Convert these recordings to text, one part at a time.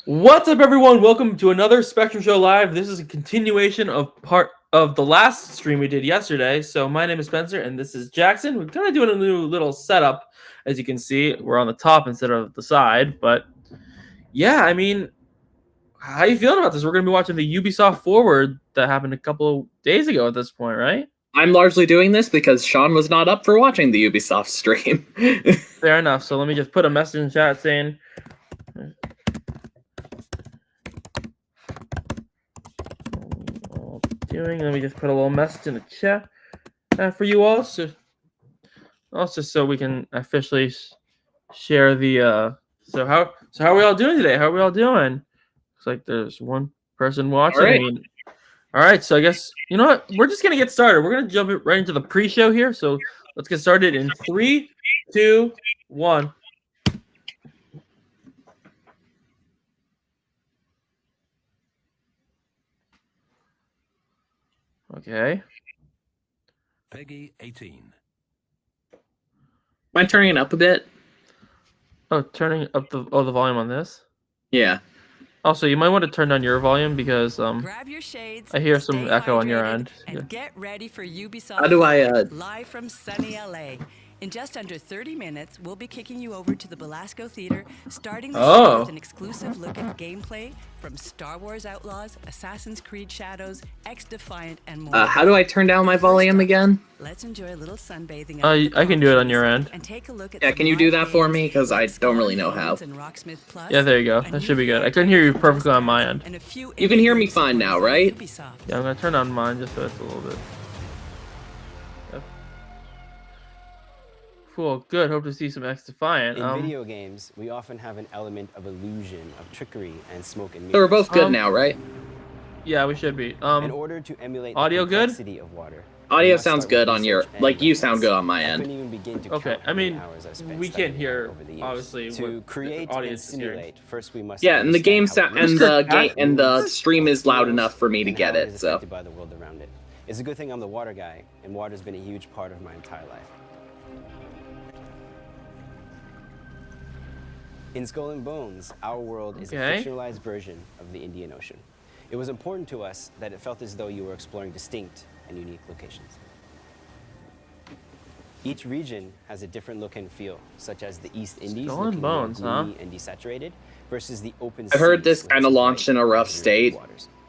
What's up, everyone? Welcome to another Spectrum Show Live. This is a continuation of part of the last stream we did yesterday. So my name is Spencer, and this is Jackson. We're kind of doing a new little setup. As you can see, we're on the top instead of the side. But yeah, I mean, how you feeling about this? We're going to be watching the Ubisoft Forward that happened a couple of days ago at this point, right? I'm largely doing this because Sean was not up for watching the Ubisoft stream. Fair enough. So let me just put a message in chat saying... Let me just put a little message in the chat for you all, so also so we can officially share the. So how are we all doing today? How are we all doing? Looks like there's one person watching. All right, so I guess you know what? We're just gonna get started. We're gonna jump right into the pre-show here. So let's get started in 3, 2, 1. Okay. Peggy 18. Am I turning it up a bit? Oh, turning up the volume on this? Yeah. Also, you might want to turn down your volume because Grab your shades, I hear some echo on your end. And get ready for Ubisoft How do I live from sunny LA. In just under 30 minutes, we'll be kicking you over to the Belasco Theater, starting the show with an exclusive look at gameplay from Star Wars Outlaws, Assassin's Creed Shadows, X-Defiant, and more. How do I turn down my volume again? Let's enjoy a little sunbathing. I can do it on your end. And take a look at can you do that for me? Because I don't really know how. Yeah, there you go. That should be good. I couldn't hear you perfectly on my end. You can hear me fine now, right? Yeah, I'm gonna turn on mine just so it's a little bit. Yep. Cool, good. Hope to see some X-Defiant. In video games, we often have an element of illusion, of trickery, and smoke and mirrors. So we're both good now, right? Yeah, we should be. In order to emulate audio the good? complexity of water. Audio sounds good on your, like you sound good on my end. Okay, I mean, we can't hear obviously to create the audience and simulate. First, we must. Yeah, and the game and the stream is loud enough for me to get it. So. By the world around it. It's a good thing I'm the water guy, and water's been a huge part of my entire life. In Skull and Bones, our world is a fictionalized version of the Indian Ocean. It was important to us that it felt as though you were exploring distinct and unique locations. Each region has a different look and feel, such as the East Indies looking more gloomy and desaturated, versus the open sea. I heard this kind of launched in a rough state.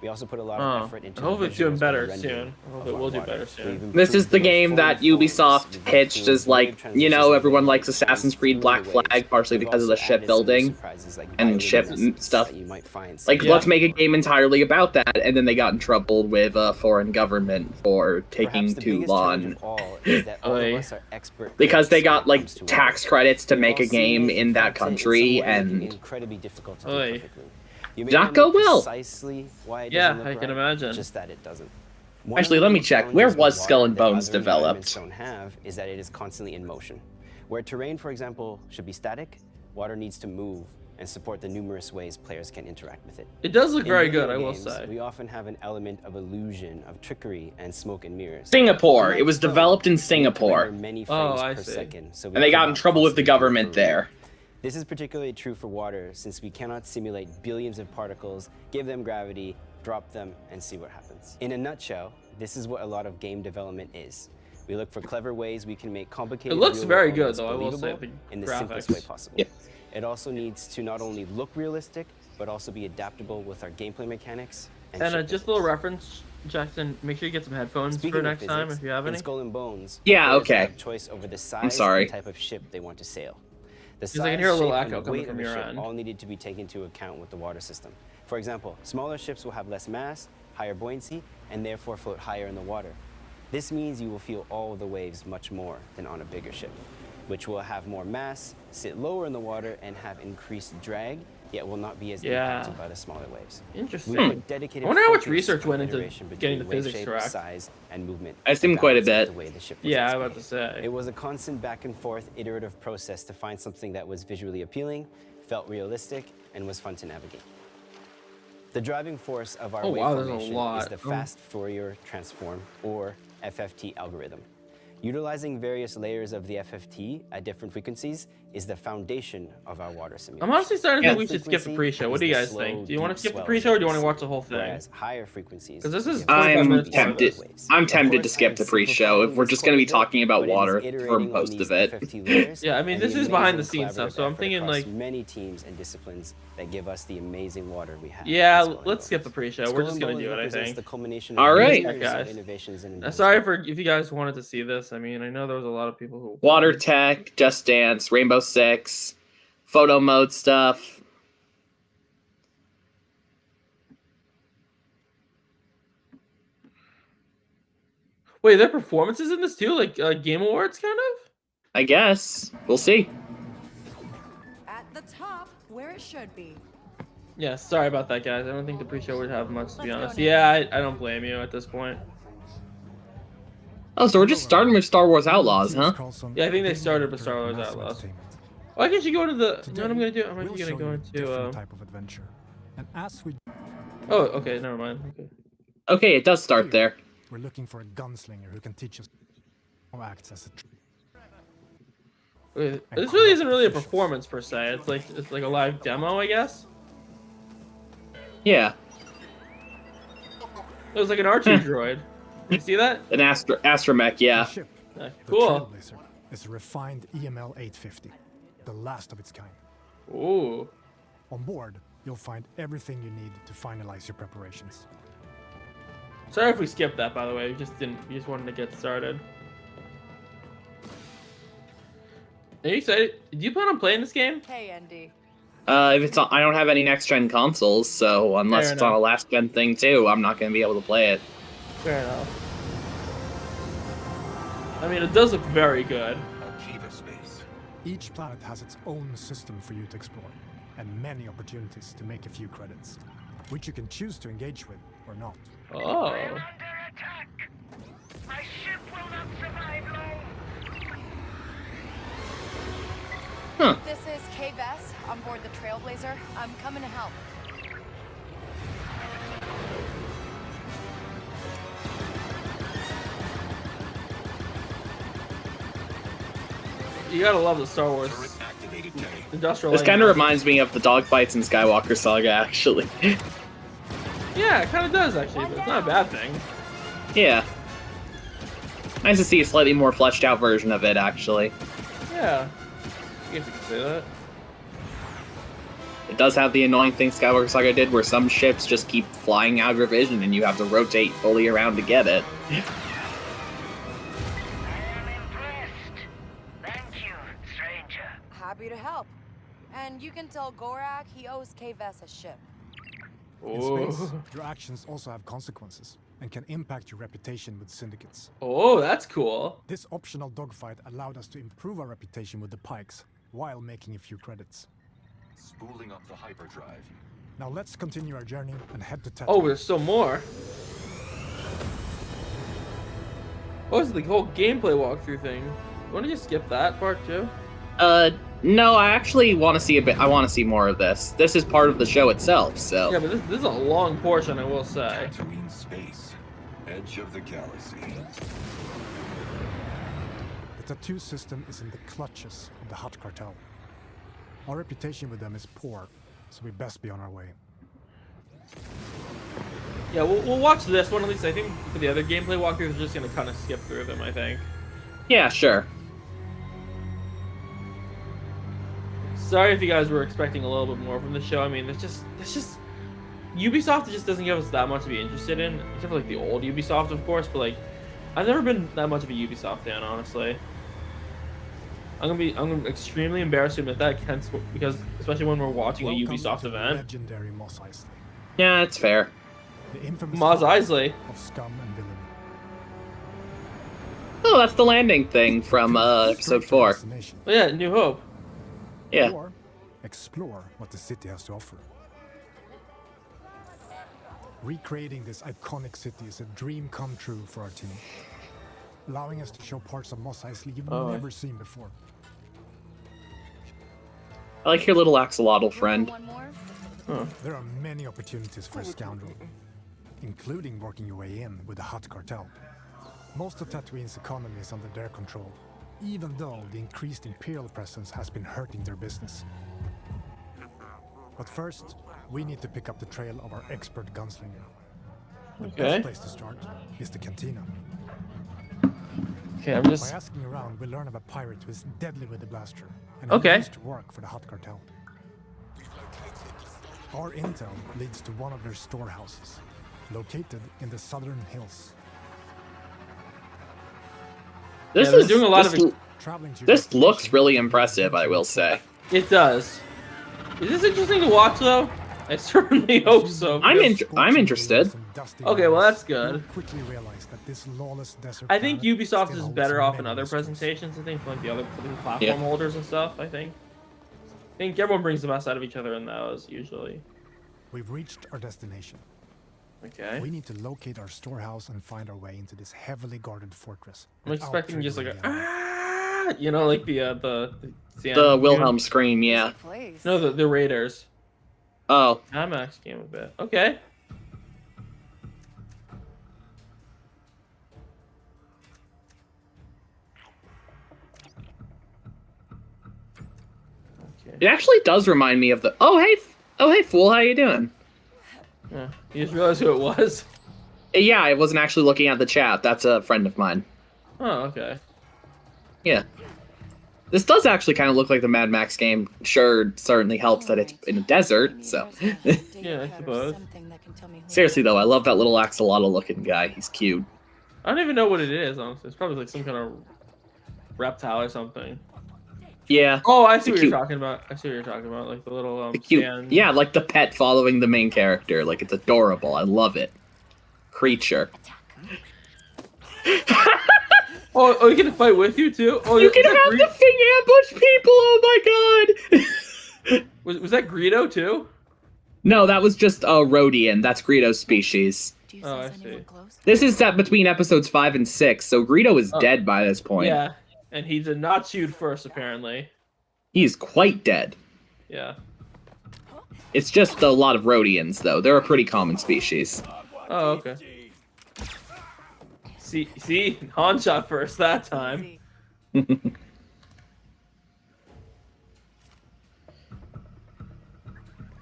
We also put a lot of effort into. I hope it's doing better soon. I hope it will do better soon. This is the game that Ubisoft pitched as like, you know, everyone likes Assassin's Creed Black Flag partially because of the shipbuilding and ship stuff. Like, let's make a game entirely about that, and then they got in trouble with a foreign government for taking too long. Because they got like tax credits to make a game in that country, and did not go well. Yeah, I can imagine. Just that it doesn't. Actually, let me check. Where was Skull and Bones developed? Don't have is that it is constantly in motion. Where terrain, for example, should be static, water needs to move and support the numerous ways players can interact with it. It does look very good, I will say. We often have an element of illusion, of trickery, and smoke and mirrors. Singapore. It was developed in Singapore. Oh, I see. And they got in trouble with the government there. This is particularly true for water, since we cannot simulate billions of particles, give them gravity, drop them, and see what happens. In a nutshell, this is what a lot of game development is. We look for clever ways we can make complicated. It looks very good, though, I will say, in the simplest way possible. Yep. It also needs to not only look realistic, but also be adaptable with our gameplay mechanics. And just a little reference, Jackson, make sure you get some headphones for next time if you have any. In Skull and Bones, yeah, okay. Have choice over the size and type of ship they want to sail. The size, I can hear a little shape, echo and coming weight from of the your ship end. all needed to be taken into account with the water system. For example, smaller ships will have less mass, higher buoyancy, and therefore float higher in the water. This means you will feel all of the waves much more than on a bigger ship, which will have more mass, sit lower in the water, and have increased drag, yet will not be as impacted by the smaller waves. Interesting. I wonder how much research went into getting the physics correct. Size and movement. I assume quite a bit. Yeah, I was about to say. It was a constant back and forth iterative process to find something that was visually appealing, felt realistic, and was fun to navigate. The driving force of our wave formation is the fast Fourier transform, or FFT algorithm. Utilizing various layers of the FFT at different frequencies is the foundation of our water simulation. I'm honestly starting to think we should skip the Frequency pre-show. What is do you the guys think? slow, Do you want to deep skip the swells pre-show or of do you want to the watch sea, the whole thing? Whereas higher frequencies. 'Cause this is give 25 I'm minutes tempted. service. I'm Of tempted to course, skip I'm the pre-show if simplifying we're this just going to be quite a bit, talking about but it is water for iterating on most these of it. FFT layers Yeah, I mean, and this the is behind the amazing scenes stuff, so I'm collaborative thinking, effort across like- many teams and disciplines that give us the amazing water we have. Yeah, in Skull and let's skip the Bones. pre-show. Skull We're just and gonna Bones do it, I represents think. the culmination All of right. years of Guys. innovations and Sorry advancement. for if you guys wanted to see this. I mean, I know there was a lot of people who... Water Tech, Just Dance, Rainbow Six, photo mode stuff. Wait, there are performances in this too? Like Game Awards, kind of? I guess. We'll see. At the top, where it should be. Yeah, sorry about that, guys. I don't think the pre-show would have much, to be Let's go, honest. Nick. Yeah, I don't blame you at this point. Oh, so we're just starting with Star Wars Outlaws, huh? Yeah, I think they started with Star Wars Outlaws. Why can't you go into the... You know what I'm going to do? I'm actually going to go into... type of adventure. And as we Oh, okay, never mind. Okay. Okay, it does start there. we're looking for a gunslinger who can teach us how acts as a Wait, this really isn't really a performance, per se. It's like a live demo, I guess? Yeah, It was like an R2 droid. You see that? an astromech, yeah. ship. Yeah, The cool. Trailblazer is a refined EML 850, the last of its kind. Ooh. On board, you'll find everything you need to finalize your preparations. Sorry if we skipped that, by the way. We just wanted to get started. Are you excited? Do you plan on playing this game? Hey, Andy. If it's on, I don't have any next gen consoles, so unless Fair it's on a enough. last gen thing too, I'm not going to be able to play it. Fair enough. I mean, it does look very good. Akiva space. Each planet has its own system for you to explore, and many opportunities to make a few credits, which you can choose to engage with or not. Oh. Huh. This is Kay Vess on board the Trailblazer. I'm coming to help. You gotta love the Star Wars Turret activated, K. industrial. This kind of language. reminds me of the dogfights in Skywalker Saga, actually. Yeah, it kind of does actually, but it's not a bad thing. Yeah. Nice to see a slightly more fleshed out version of it, actually. Yeah. I guess you could say that. It does have the annoying thing Skywalker Saga did, where some ships just keep flying out of your vision and you have to rotate fully around to get it. Happy to help. And you can tell Gorak he owes Kay Vess a ship. In Oh. space, your actions also have consequences and can impact your reputation with syndicates. Oh, that's cool. This optional dogfight allowed us to improve our reputation with the Pikes while making a few credits. Spooling up the hyperdrive. Now let's continue our journey and head to Tatooine. Oh, there's still more. What was the whole gameplay walkthrough thing? You want to just skip that part too? No, I actually want to see a bit. I want to see more of this. This is part of the show itself, so. Yeah, but this is a long portion, I will say. Tatooine space. Edge of the galaxy. The tattoo system is in the clutches of the Hutt cartel. Our reputation with them is poor, so we best be on our way. Yeah, we'll watch this one at least. I think for the other gameplay walkthroughs, we're just gonna kind of skip through them. I think. Yeah, sure. Sorry if you guys were expecting a little bit more from the show. I mean, it's just Ubisoft just doesn't give us that much to be interested in, except for like the old Ubisoft, of course. But like, I've never been that much of a Ubisoft fan, honestly. I'm gonna extremely embarrassed to admit that, because especially when we're watching a Welcome Ubisoft to the event. legendary Mos Eisley, Yeah, it's fair. the infamous Mos hub Eisley. of scum and villainy. Oh, that's the landing thing from episode 4. Destination. Oh yeah, New Hope. Yeah. Or explore what the city has to offer. Recreating this iconic city is a dream come true for our team, allowing us to show parts of Mos Eisley you've Oh. never seen before. I like your little axolotl friend. One more? There are many opportunities for a scoundrel, including working your way in with the Hutt cartel. Most of Tatooine's economy is under their control, even though the increased Imperial presence has been hurting their business. But first, we need to pick up the trail of our expert gunslinger. The Okay. best place to start is the cantina. Okay, I'm By just. asking around, we learn of a pirate who is deadly with the blaster, and Okay. he used to work for the Hut Cartel. Our intel leads to one of their storehouses, located in the southern hills. This they're is doing a lot this, of. Traveling to your this looks destination, really you will impressive, I will eventually say. It does. Is this interesting to watch though? I certainly hope so. I'm because- I'm interested. Okay, well, that's good. Quickly realize that this lawless desert I think planet Ubisoft still is holds better off in many other mysteries. presentations. I think for like for the platform Yeah. holders and stuff. I think everyone brings the best out of each other in those usually. We've reached our destination. Okay. We need to locate our storehouse and find our way into this heavily guarded fortress. I'm without expecting just like triggering a the alarm. you know, like the The Wilhelm scream, yeah. Place. No, the Raiders. Oh, IMAX game a bit. Okay. Okay. it actually does remind me of the. Oh hey, fool, how you doing? Yeah. You just realized who it was? Yeah, I wasn't actually looking at the chat. That's a friend of mine. Oh, okay. Yeah. This does actually kind of look like the Mad Max game. Sure, it certainly helps that it's in a desert, so. Yeah, I suppose. Seriously though, I love that little axolotl looking guy. He's cute. I don't even know what it is, honestly. It's probably like some kind of reptile or something. Yeah. Oh, I see what cute- you're talking about. I see what you're talking about. Like the little The cute. stand. Yeah, like the pet following the main character. Like it's adorable. I love it. Creature. Oh, you can fight with you too? Oh, You is can that have the thing ambush people. Oh my god. was that Greedo too? No, that was just a Rhodian. That's Greedo's species. Do you Oh, I sense see. anyone close? This is set between episodes 5 and 6, so Greedo is Oh. dead by this point. Yeah, and he did not shoot first apparently. He's quite dead. Yeah. It's just a lot of Rhodians, though. They're a pretty common species. Oh, okay. See, Han shot first that time.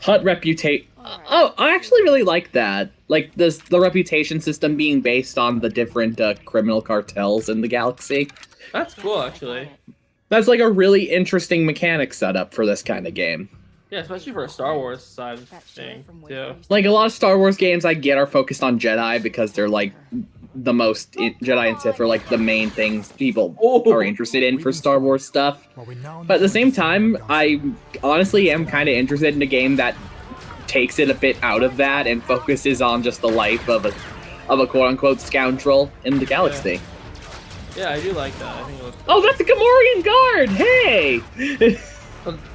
Hut reputation. Oh, I actually really like that. Like the reputation system being based on the different criminal cartels in the galaxy. That's cool, actually. That's like a really interesting mechanic setup for this kind of game. Yeah, especially for a Star Wars side That thing sheriff from too. Waverly Like a lot of Star Wars games I get are focused on Jedi because they're like the most Jedi and Sith are like the main things people Oh. are interested in for Star Wars stuff. Well, we now But at the know same the time, gunslinger. I honestly am kind of interested in a game that takes it a bit out of that and focuses on just the life of a quote-unquote scoundrel in the galaxy. Yeah, I do like that. I think it looks Oh, that's a Gamorrean guard! Hey!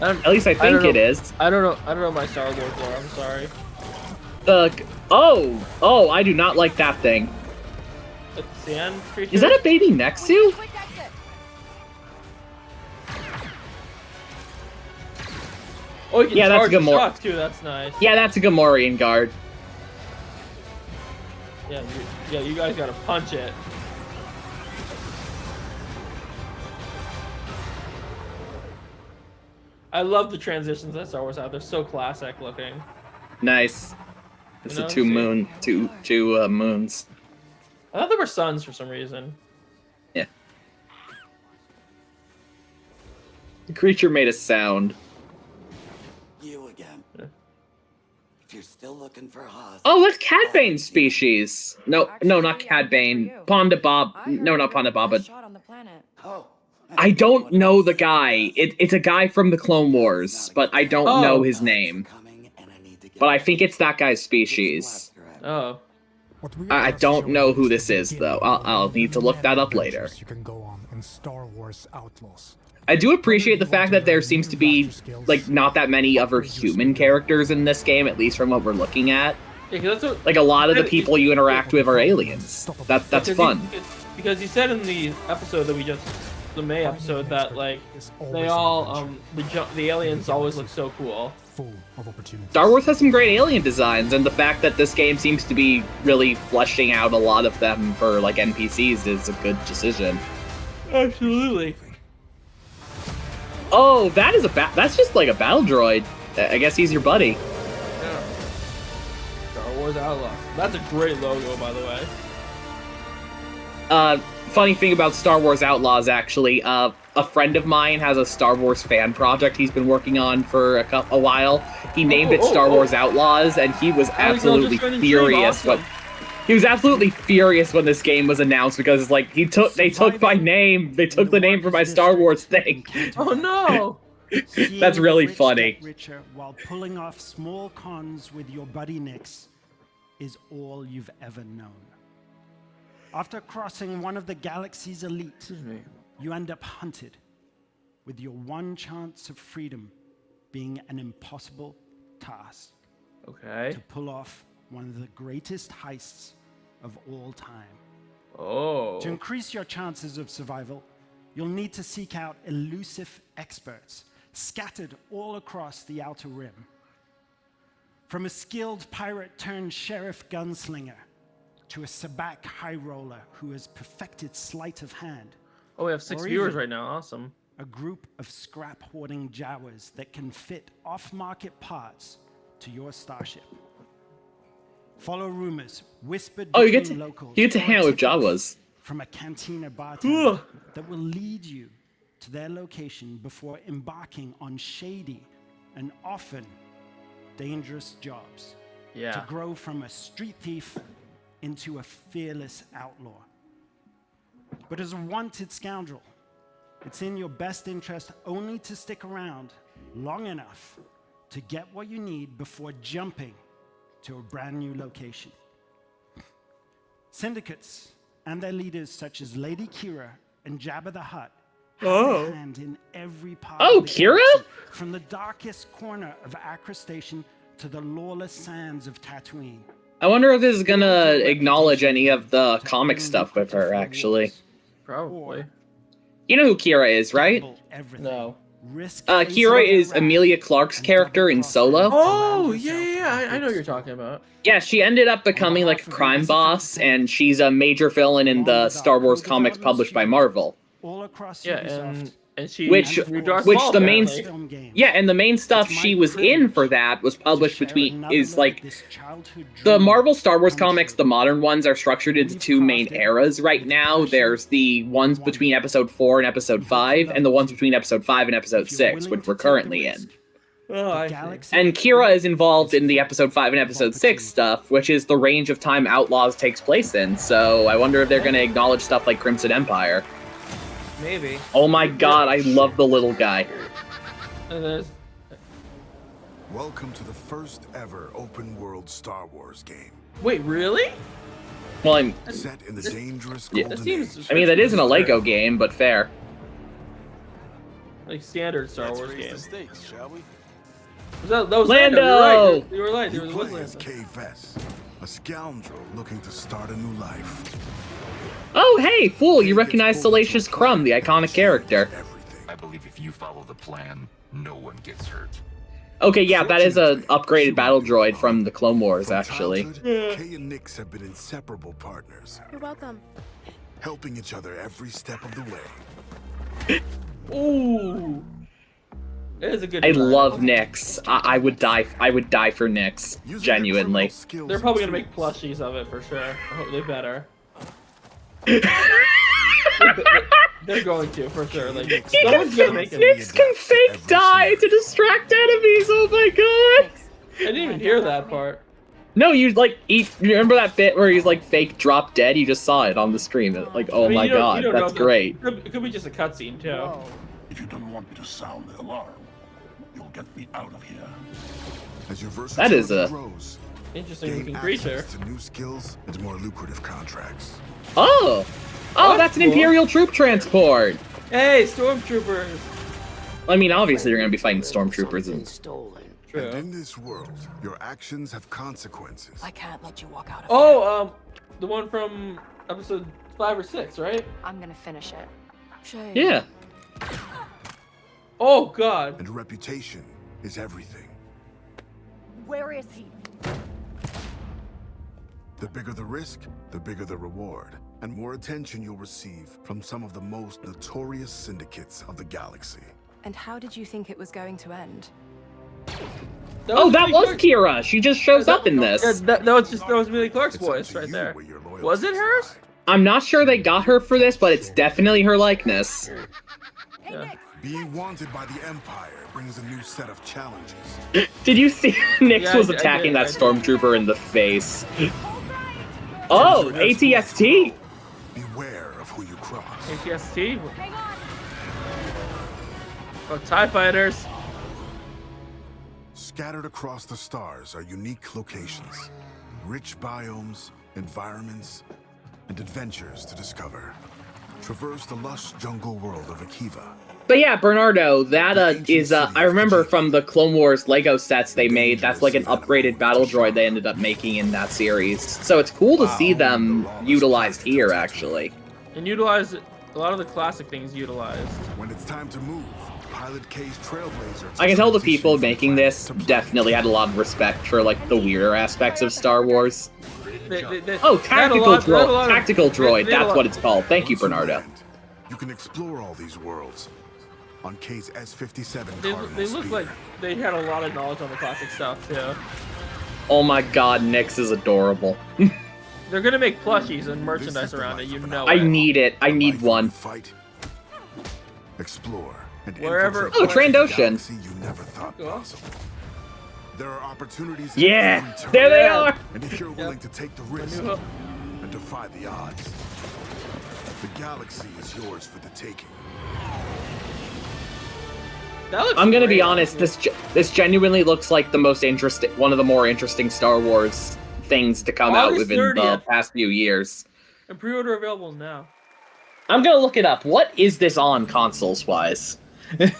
At least I think know. it is. I don't know my Star Wars lore. I'm sorry. Oh, I do not like that thing. The sand creature. Is that a baby Nexu? Quick exit. Oh, you can Yeah, that's charge a the Gamor- shots too. That's nice. Yeah, that's a Gamorrean guard. Yeah, you guys gotta punch it. I love the transitions that Star Wars have. They're so classic looking. Nice. It's You know, the two moons. I thought they were suns for some reason. Yeah. The creature made a sound. You again. Yeah. If you're still looking for Haas. Oh, that's Cad Bane's species. No, not Actually, Cad I'm Bane. for you. Ponda Bob. I No, heard not you're the Ponda Bob, best but shot on the planet. Oh. I don't know the guy. It's a guy from the Clone Wars, but I don't Oh. know his name. But I think it's that guy's species. Oh. What we I are don't showing know you who is this the is, beginning though. I'll of need to look that up many later. adventures you can go on in Star Wars Outlaws. I do appreciate the fact that there seems to be, like, not that many other human characters in this game, at least from what we're looking at. Yeah, 'cause that's what. Like, a lot of the people you interact with are aliens. That's because fun. Because he said in the episode that we just, the May episode, that like they all the aliens always look so cool. Full of opportunities. Star Wars has some great alien designs, and the fact that this game seems to be really fleshing out a lot of them for, like, NPCs is a good decision. Absolutely. Oh, that is that's just like a battle droid. I guess he's your buddy. Yeah. Star Wars Outlaws. That's a great logo, by the way. Funny thing about Star Wars Outlaws, actually, a friend of mine has a Star Wars fan project he's been working on for a while. He named it Star Wars Outlaws, and he was absolutely furious. Awesome. He was absolutely furious when this game was announced because, like, they took my name. They took the name for my Star Wars thing. Oh no! That's really funny. Richer while pulling off small cons with your buddy Nix is all you've ever known. After crossing one of the galaxy's elite, you end up hunted, with your one chance of freedom being an impossible task. Okay. To pull off one of the greatest heists of all time. Oh. To increase your chances of survival, you'll need to seek out elusive experts scattered all across the Outer Rim. From a skilled pirate-turned-sheriff gunslinger to a sabacc high roller who has perfected sleight of hand. Oh, we have 6 viewers right now. Awesome. A group of scrap-hoarding Jawas that can fit off-market parts to your starship. Follow rumors whispered between locals. You get to hang out with Jawas. From a cantina bartender that will lead you to their location before embarking on shady and often dangerous jobs. Yeah. To grow from a street thief into a fearless outlaw. But as a wanted scoundrel, it's in your best interest only to stick around long enough to get what you need before jumping to a brand new location. Syndicates and their leaders such as Lady Kira and Jabba the Hutt have a hand in every part of the Kira? galaxy, from the darkest corner of Acra Station to the lawless sands of Tatooine. I wonder if this is gonna acknowledge any of the comic stuff with her, actually. Probably. You know who Kira is, right? No. Kira is Emilia Clarke's character in Solo. Oh, yeah. I know what you're talking about. Yeah, she ended up becoming like a crime boss, and she's a major villain in the Star Wars comics published by Marvel. Yeah, and she the main stuff she was in for that was published the Marvel Star Wars comics. The modern ones are structured into 2 main eras right now. There's the ones between episode 4 and episode 5, and the ones between episode 5 and episode 6, which we're currently in. And Kira is involved in the episode 5 and episode 6 stuff, which is the range of time Outlaws takes place in. So I wonder if they're going to acknowledge stuff like Crimson Empire. Maybe. Oh my god, I love the little guy. Welcome to the first ever open world Star Wars game. Wait, really? Well, set in the dangerous golden age. I mean, that isn't a Lego game, but fair. Like standard Star Wars game. The stakes, shall we? That was Lando! You were right. You play as K-Vess, a scoundrel looking to start a new life. Oh, hey, fool, you recognize Salacious Crumb, the iconic character. I believe if you follow the plan, no one gets hurt. Okay, yeah, that is a upgraded battle droid from the Clone Wars, actually. Kay and Nix have been inseparable partners. You're welcome. Helping each other every step of the way. Ooh. It is a good I design. love Nix. I would die for Nix, genuinely. They're probably gonna make plushies of it for sure. I hope they better. They're going to, for sure. Like, someone's gonna make it. Nix can fake die to distract enemies, oh my god! I didn't even hear that part. No, you remember that bit where he's like fake drop dead? You just saw it on the screen. Like, oh my god, that's great. It could be just a cutscene too. If you don't want me to sound the alarm, you'll get me out of here. As your that is a grows, interesting looking creature. To new skills and more lucrative contracts. Oh, that's an Imperial troop transport. Hey, stormtroopers. I mean, obviously you're gonna be fighting stormtroopers and stolen. And in this world, your actions have consequences. I can't let you walk out of here. The one from episode 5 or 6, right? I'm gonna finish it. Shay. Yeah. Oh god. And reputation is everything. Where is he? The bigger the risk, the bigger the reward, and more attention you'll receive from some of the most notorious syndicates of the galaxy. And how did you think it was going to end? Oh, that was Kira. She just shows up in this. Yeah, that was Amelia Clark's voice right there. Was it hers? I'm not sure they got her for this, but it's definitely her likeness. Yeah. Being wanted by the Empire brings a new set of challenges. Did you see Nyx Yeah, was I attacking did. that stormtrooper in the face? Oh, ATST. Beware of who you cross. ATST? Oh, TIE fighters. Scattered across the stars are unique locations, rich biomes, environments, and adventures to discover. Traverse the lush jungle world of Akiva. But yeah, Bernardo, that is, I remember from the Clone Wars Lego sets they made, that's like an upgraded battle droid they ended up making in that series. So it's cool to see them utilized here, actually. And utilize a lot of the classic things utilized. When it's time to move, Pilot K's Trailblazer. I can tell the people making this definitely had a lot of respect for, like, the weirder aspects of Star Wars. Oh, tactical droid, that's what it's called. Thank you, Bernardo. You can explore all these worlds on K's S-57 They look like they had a lot of knowledge on the classic stuff, too. Oh my god, Nyx is adorable. They're gonna make plushies and merchandise around it, you know I need it. I need one. Fight, explore, and wherever. Oh, Trandoshan. you never thought possible. There are opportunities. Yeah, there they are. And if you're willing to take the risk and defy the odds, the galaxy is yours for the taking. I'm gonna be honest. This genuinely looks like the most interesting, one of the more interesting Star Wars things to come out within the past few years. And pre-order available now. I'm gonna look it up. What is this on consoles wise?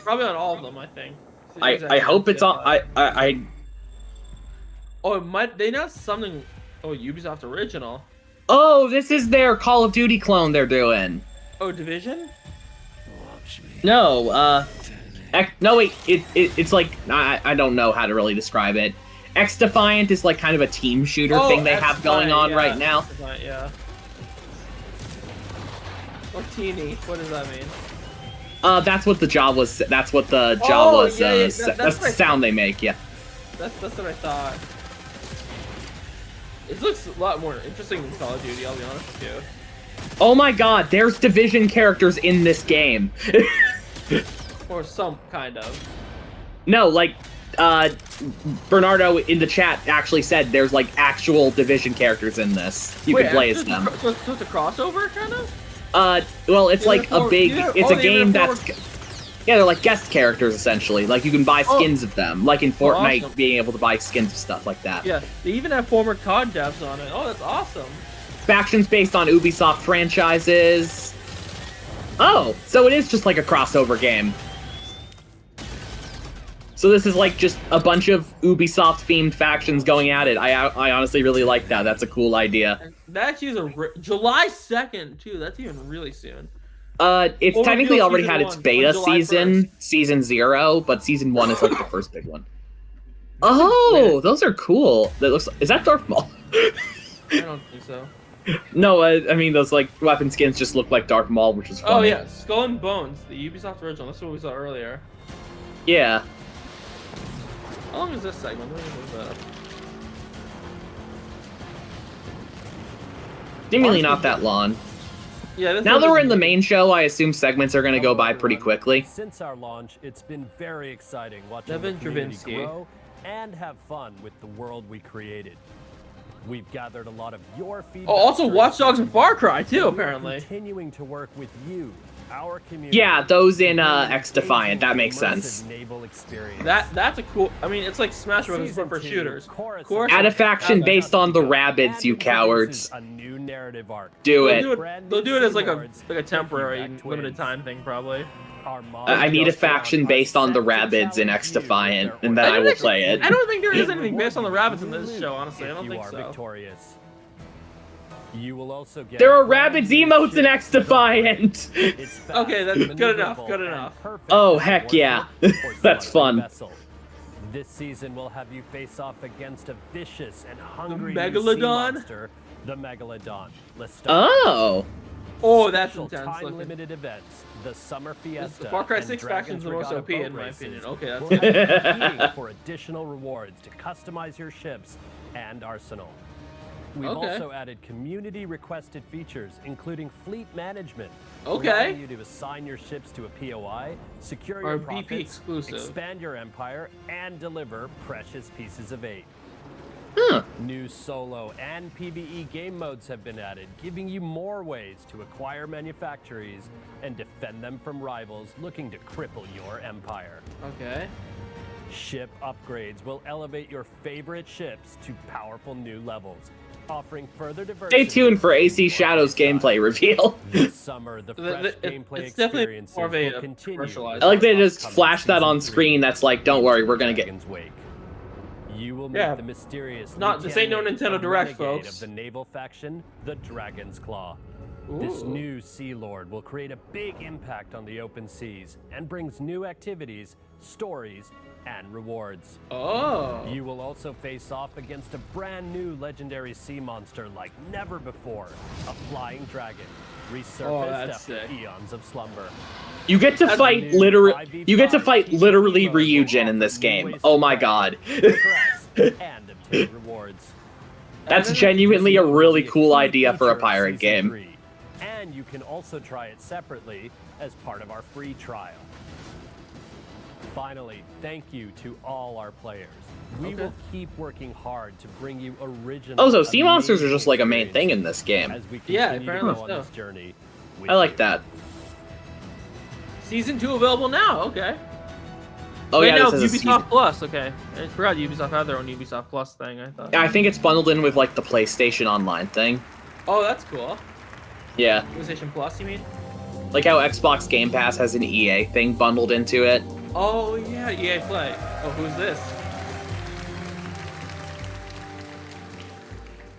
Probably on all of them, I think. I hope it's on. I. Oh, it might. They announced something. Oh, Ubisoft original. Oh, this is their Call of Duty clone they're doing. Oh, Division? No, no wait, it's like, I don't know how to really describe it. X-Defiant is like kind of a team shooter thing they have going on right now. Yeah. Or teeny, what does that mean? That's what the Jawas, that's what the Jawas, that's the sound they make, yeah. That's what I thought. It looks a lot more interesting than Call of Duty, I'll be honest with you. Oh my god, there's Division characters in this game. Or some kind of. No, like, Bernardo in the chat actually said there's like actual Division characters in this. You can play as them. So it's a crossover, kind of? Well, it's like a big, it's a game that's, yeah, they're like guest characters, essentially. Like, you can buy skins of them, like in Fortnite, awesome. Being able to buy skins of stuff like that. Yeah, they even have former COD devs on it. Oh, that's awesome. Factions based on Ubisoft franchises. Oh, so it is just like a crossover game. So this is like just a bunch of Ubisoft-themed factions going at it. I honestly really like that. That's a cool idea. And that actually is July 2nd, too. That's even really soon. It's technically already had its beta season, Season 0, but Season 1 is like the first big one. Oh, those are cool. That looks. Is that Darth Maul? I don't think so. No, I mean those like weapon skins just look like Darth Maul, which is funny. Oh yeah, Skull and Bones, the Ubisoft original. That's what we saw earlier. Yeah. How long is this segment? Let me move that up. Seemingly not that long. Yeah. Now that we're in the main show, I assume segments are going to go by pretty quickly. Since our launch, it's been very exciting watching Devin the community Dravinsky. grow and have fun with the world we created. We've gathered a lot of your feedback. Oh, also Watch Dogs and Far Cry too, apparently. Continuing to work with you, our community. Yeah, those in X-Defiant. That makes sense. That's a cool. I mean, it's like Smash Bros. But for shooters. Add a faction based on the Rabbids, you cowards. A new narrative arc. Do it. They'll do it as like a temporary, limited time thing, probably. I need a faction based on the Rabbids in X-Defiant, and then I will play it. I don't think there is anything based on the rabbits in this show, honestly. I don't think so. Victorious. You will also get there are Rabbids emotes in X-Defiant! Okay, that's good enough, good enough. Oh, heck yeah. That's fun. This season will have you face off against a vicious and hungry Megalodon? monster, the Megalodon. Oh! Oh, that's intense. Time-limited events The Summer Fiesta. The Far Cry and 6 Dragon's faction's the most Regatta OP in boat my races opinion. Okay, will that's have you competing for additional rewards to customize your ships and arsenal. We've Okay. also added community-requested features, including fleet management, Okay. allowing you to assign your ships to a POI, secure Or your BP profits, exclusive. expand your empire, and deliver precious pieces of aid. New solo and PvE game modes have been added, giving you more ways to acquire manufactories and defend them from rivals looking to cripple your empire. Okay. Ship upgrades will elevate your favorite ships to powerful new levels, offering further diversity. Stay tuned for AC Shadows gameplay reveal. This summer, the fresh gameplay it's definitely experiences more of a will continue. commercialized. I like they just flash that on screen. That's like, don't worry, we're gonna get. Dragon's Wake. You will meet Yeah. the mysterious This ain't no lieutenant Nintendo and Direct, renegade folks. of the naval faction, the Dragon's Claw. This Ooh. new Sea Lord will create a big impact on the open seas and brings new activities, stories, and rewards. Oh. You will also face off against a brand new legendary sea monster like never before, a flying dragon, resurfaced that's after sick. eons of slumber. You get to fight literally. You get to fight literally Ryujin in this game. Oh my god. And obtain rewards. That's genuinely a really cool idea for a pirate game. 3. And you can also try it separately as part of our free trial. Finally, thank you to all our players. We will keep working hard to bring you original. Oh, so sea monsters are just like a main thing in this game. As we Yeah, continue to apparently go on so. this journey. with I like you. that. Season 2 available now. Okay. Oh Wait, yeah, no, this is a Ubisoft season. Plus. Okay, I forgot Ubisoft had their own Ubisoft Plus thing. I thought. Yeah, I think it's bundled in with like the PlayStation Online thing. Oh, that's cool. Yeah, PlayStation Plus, you mean? like how Xbox Game Pass has an EA thing bundled into it. Oh yeah, EA Play. Oh, who's this?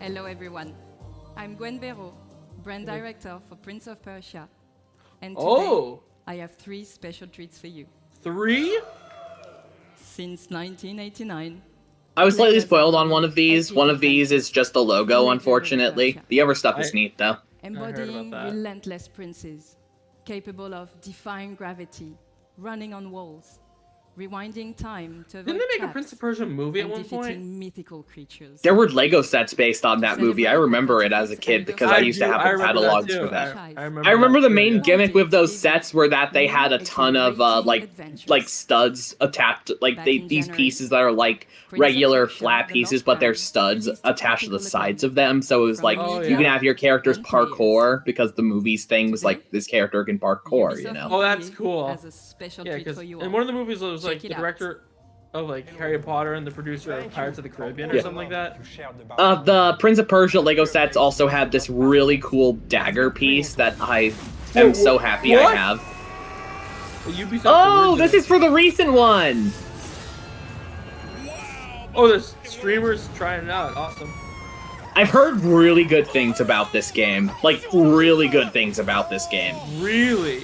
Hello everyone, I'm Gwen Vero, brand director for Prince of Persia. And today, I have 3 special treats for you. 3? Since 1989. I was slightly spoiled on one of these. One of these is just a logo, unfortunately. The other stuff is neat, though. Embodying relentless princes, capable of defying gravity, running on walls, rewinding time to avoid Didn't they make a traps, Prince of Persia movie at and one point? defeating mythical creatures. There were Lego sets based on that movie. I remember it as a kid because I used to have the catalogs for that. I remember the main gimmick with those sets were that they had a ton of like studs attached, like these pieces that are like regular flat pieces, but they're studs attached to the sides of them. So it was like you can have your characters parkour because the movie's thing was like this character can parkour, you know. Oh, that's cool. As a special Yeah, treat because for you in all. one of the movies it was like Check the it out. director of like Harry Potter and the producer of Pirates of the Caribbean or Yeah. something like that. The Prince of Persia Lego sets also had this really cool dagger piece that I am so happy I have. Ubisoft Oh, this is for the recent one! Oh, there's streamers trying it out. Awesome. I've heard really good things about this game. Like, really good things about this game. Really?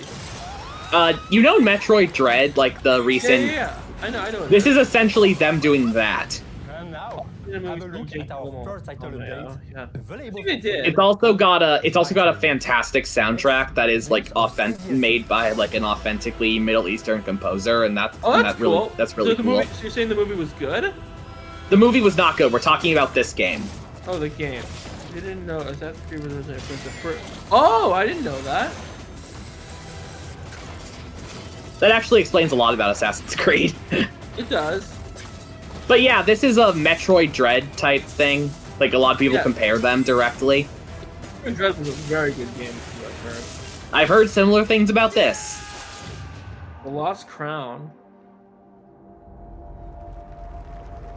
You know Metroid Dread, like the recent... Yeah. I know. This is essentially them doing that. And now, have a look at our first title update. Available they did. It's also got a fantastic soundtrack that is like made by like an authentically Middle Eastern composer, and that's cool. That's really so the cool. Movie, so you're saying the movie was good? The movie was not good. We're talking about this game. Oh, the game. I didn't know Assassin's Creed was originally a Prince of Persia. Oh, I didn't know that. That actually explains a lot about Assassin's Creed. It does. But yeah, this is a Metroid Dread type thing. Like a lot of people compare them directly. Metroid Dread was a very good game. I've heard similar things about this. The Lost Crown.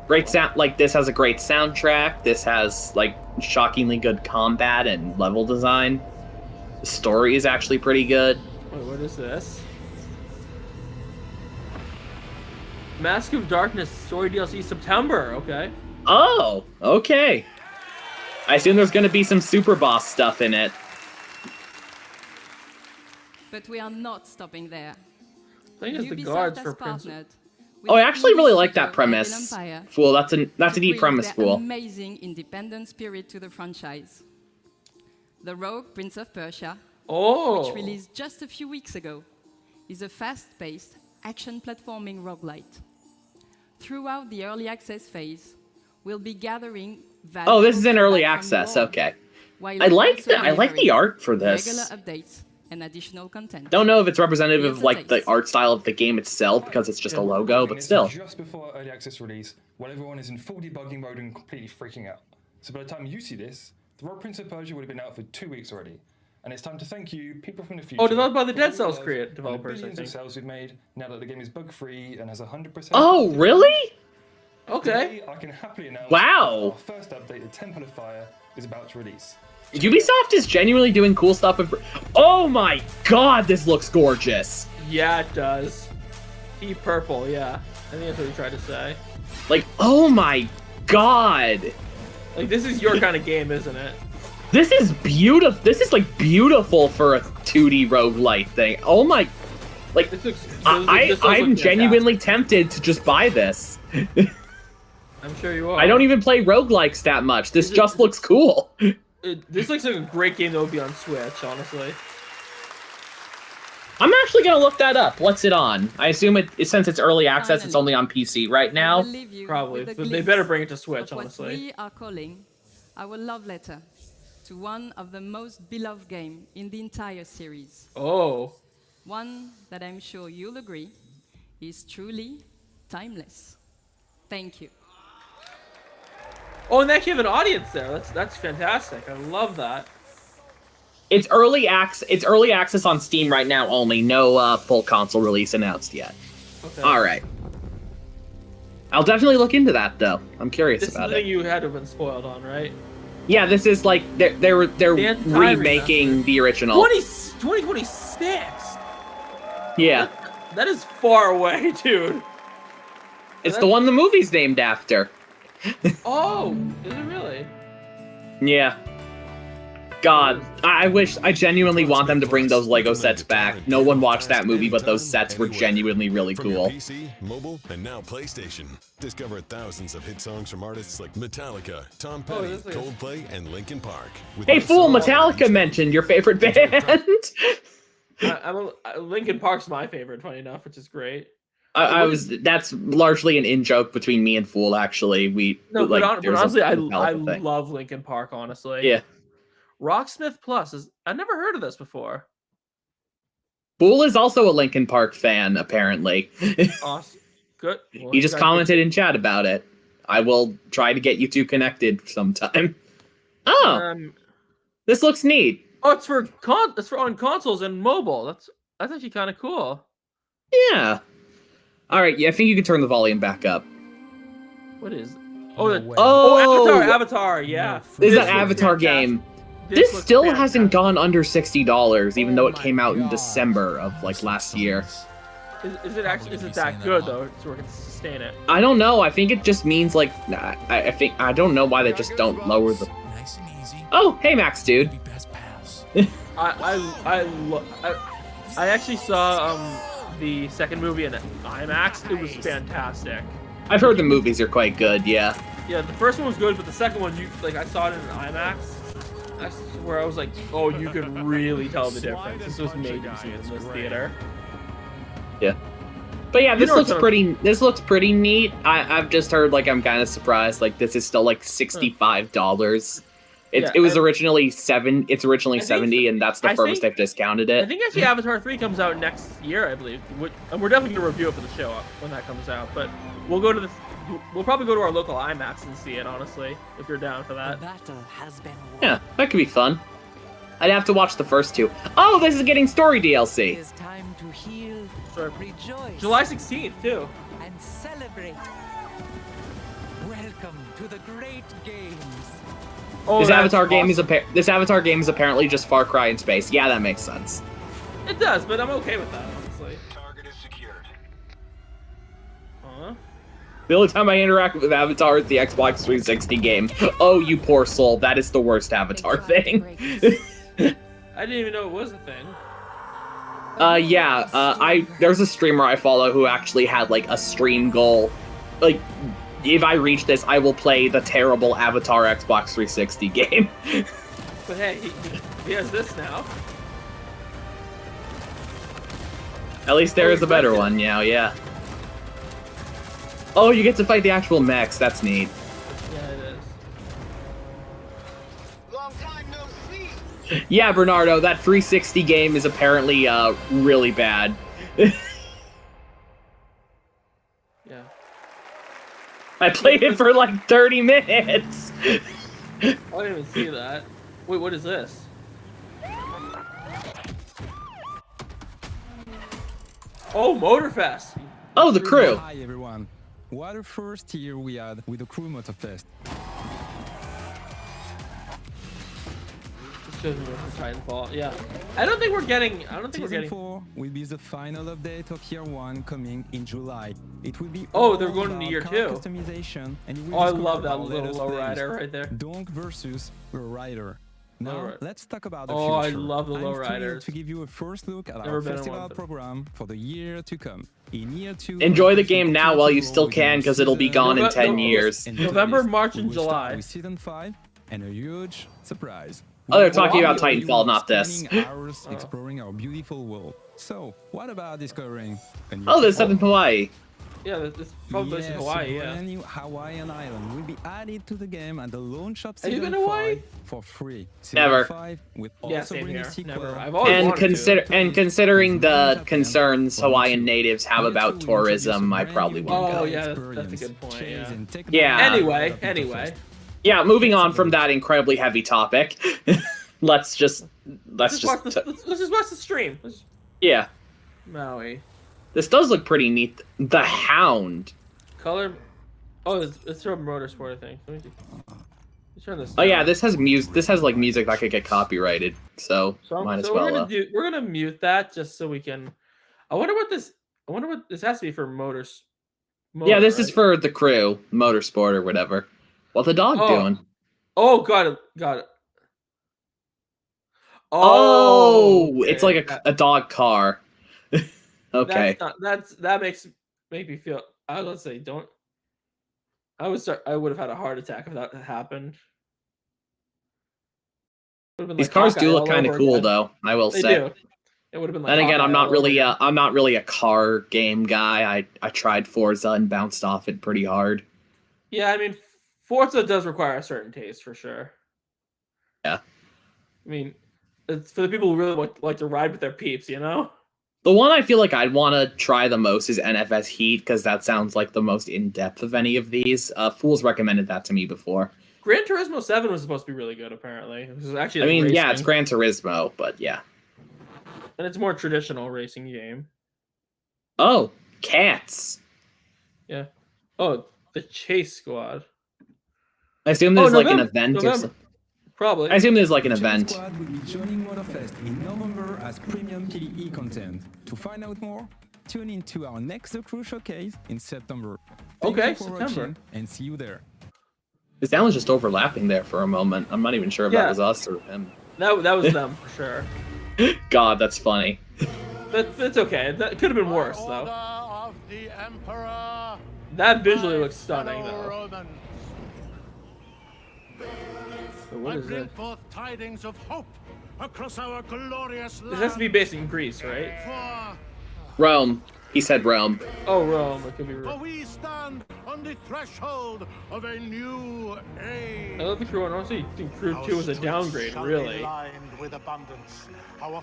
Great sound, like this has a great soundtrack. This has like shockingly good combat and level design. The story is actually pretty good. Wait, what is this? Mask of Darkness story DLC September. Okay. Oh, okay. I assume there's gonna be some super boss stuff in it. But we are not stopping there. I think it's the Ubisoft guards has for Prince. partnered with Oh, I the actually really indie like that studio Rebel premise. Empire Fool, that's a to neat bring premise, their Fool. amazing independent spirit to the franchise. The Rogue Prince of Persia, Oh. which released just a few weeks ago, is a fast-paced action platforming roguelite. Throughout the early access phase, we'll be gathering Oh, this is in early access. Okay. I like the art for this. Regular updates and additional content. Don't know if it's representative of like the art style of the game itself because it's just a logo, but still. Just before early access release, while everyone is in full debugging mode and completely freaking out. So by the time you see this, the Rogue Prince of Persia would have been out for 2 weeks already. And it's time to thank you, people from the future. Oh, developed by the Dead Cells developers, I billions think. of sales we've made now that the game is bug-free and has 100%. Oh, really? Okay. Today, I can happily announce Wow. our first update, the Temple of Fire, is about to release. Ubisoft is genuinely doing cool stuff. Oh my god, this looks gorgeous. Yeah, it does. Deep purple, yeah. I think that's what he tried to say. Like, oh my god. Like, this is your kind of game, isn't it? This is beautiful. This is like beautiful for a 2D roguelite thing. Oh my. Like, I'm genuinely tempted to just buy this. I'm sure you are. I don't even play roguelikes that much. This just looks cool. This looks like a great game that would be on Switch, honestly. I'm actually gonna look that up. What's it on? I assume since it's early access, it's only on PC right now. Probably, but they better bring it to Switch, honestly. What we are calling our love letter to one of the most beloved games in the entire series. Oh. One that I'm sure you'll agree is truly timeless. Thank you. Oh, and they actually have an audience there. That's fantastic. I love that. It's early access on Steam right now only. No full console release announced yet. Okay. All right. I'll definitely look into that though. I'm curious This about is the it. thing you had to have been spoiled on, right? Yeah, this is like they're remaking the original. 2026. Yeah. That is far away, dude. It's the one the movie's named after. Oh, is it really? Yeah. God, I genuinely want them to bring those Lego sets back. No one watched that movie, but those sets were genuinely really cool. PC, mobile, and now PlayStation. Discover thousands of hit songs from artists like Metallica, Tom Petty, Coldplay, and Linkin Park. Hey, fool! Metallica mentioned your favorite band. Linkin Park's my favorite, funny enough, which is great. That's largely an in-joke between me and Fool, actually. But honestly, I love Linkin Park, honestly. Yeah. Rocksmith Plus I've never heard of this before. Fool is also a Linkin Park fan, apparently. Awesome. Good. Well, he just commented in chat about it. I will try to get you two connected sometime. Oh, this looks neat. Oh, it's for on consoles and mobile. That's actually kind of cool. Yeah. All right. Yeah, I think you can turn the volume back up. What is? Oh, Avatar. Yeah. This is an Avatar game. This still hasn't gone under $60, even though it came out in December of like last year. Is it that good though, so we can sustain it? I don't know. I think it just means like I don't know why they just don't lower the. Nice and easy. Oh, hey Max, dude. I actually saw the second movie in IMAX. It was fantastic. I've heard the movies are quite good. Yeah. Yeah, the first one was good, but the second one, I saw it in an IMAX. That's where I was like, oh, you could really tell the difference. This was made to see in this theater. Yeah. But yeah, this looks pretty neat. I've just heard like I'm kind of surprised. Like this is still like $65. It was originally $70, and that's the furthest they've discounted it. I think actually Avatar 3 comes out next year, I believe. And we're definitely gonna review it for the show when that comes out. But we'll probably go to our local IMAX and see it, honestly, if you're down for that. Yeah, that could be fun. I'd have to watch the first two. Oh, this is getting story DLC. It's time to heal, rejoice, July 16th too. And celebrate. Welcome to the great games. Oh, this Avatar game is apparently just Far Cry in space. Yeah, that makes sense. It does, but I'm okay with that, honestly. Target is secured. Huh? The only time I interact with Avatar is the Xbox 360 game. Oh, you poor soul. That is the worst Avatar thing. I didn't even know it was a thing. There's a streamer I follow who actually had like a stream goal. Like, if I reach this, I will play the terrible Avatar Xbox 360 game. But hey, he has this now. At least there is a better one now, yeah. Oh, you get to fight the actual mechs. That's neat. Yeah, it is. Yeah, Bernardo, that 360 game is apparently really bad. Yeah. I played it for like 30 minutes. I didn't even see that. Wait, what is this? Oh, Motorfest. Oh, the crew. Hi everyone. What a first year we had with the crew Motorfest. Titanfall. Yeah. I don't think we're getting. Season 4 will be the final update of year 1 coming in July. It will be Oh, they're going into year car 2. Customization, and you will Oh, I discover love that our little latest lowrider plays. right there. Donk versus Lowrider. Now, let's talk about the Oh, I future. love the I'm lowriders. thrilled to give you a first look at Never our been in festival one, but- program for the year to come. In year 2, Enjoy the game now while you still can, because it'll be gone in 10 years. November, March, and we will start July. with season 5 and a huge surprise. Oh, they're talking about Titanfall, not this. Spending hours exploring our beautiful world. So, what about discovering a new Oh, there's shop? stuff in Hawaii. Yeah, this probably is in Hawaii. A Yeah. brand new Hawaiian island will be added to the game at the launch of Have you season been to Hawaii? 5 for free. Never. Season 5 with Yeah, also same bring a here. sequel. Never. I've always wanted to. Considering the concerns Hawaiian natives have about tourism, I probably won't go. Oh yeah, that's a good point. Yeah. Yeah. Anyway. Yeah, moving on from that incredibly heavy topic. let's just Let's just watch the stream. Yeah. Maui. This does look pretty neat. The Hound. Color. Oh, it's from Motorsport, I think. Let me turn this. Oh yeah, down. this has music. This has like music that could get copyrighted. So might as well. We're gonna mute that just so we can. I wonder what this has to be for motors. Yeah, this is for the crew, Motorsport or whatever. What the dog doing? Oh, got it. Oh, it's okay. like a dog car. Okay. That makes me feel. I was gonna say don't. I would have had a heart attack if that had happened. These cars do look kind of cool, though. I will They say. do. It would have been like. Then again, I'm not really a. I'm not really a car game guy. I tried Forza and bounced off it pretty hard. Yeah, I mean, Forza does require a certain taste for sure. Yeah. I mean, it's for the people who really like to ride with their peeps, you know? The one I feel like I'd want to try the most is NFS Heat, because that sounds like the most in-depth of any of these. Fool's recommended that to me before. Gran Turismo 7 was supposed to be really good, apparently. It was actually I mean, racing, yeah, it's Gran Turismo, but yeah. and it's a more traditional racing game. Oh, cats. Yeah. Oh, the Chase Squad. I assume there's like an November- event or November. something. Probably. I assume there's like an Chase event. Squad will be joining Motorfest in November as premium PvE content. To find out more, tune into our next The Crew Showcase in September. Thank Okay, you for September. watching, and see you there. The sound was just overlapping there for a moment. I'm not even sure if that was us or him. That was them for sure. God, that's funny. That's okay. That could have been worse though. That visually looks stunning though. So what is it? Forth tidings of hope across our glorious This has to be based in Greece, right? Rome. He said Rome. Oh, Rome. It could be For Rome. we stand on the threshold of a new age. I love the crew. I don't think Crew 2 was a downgrade, really.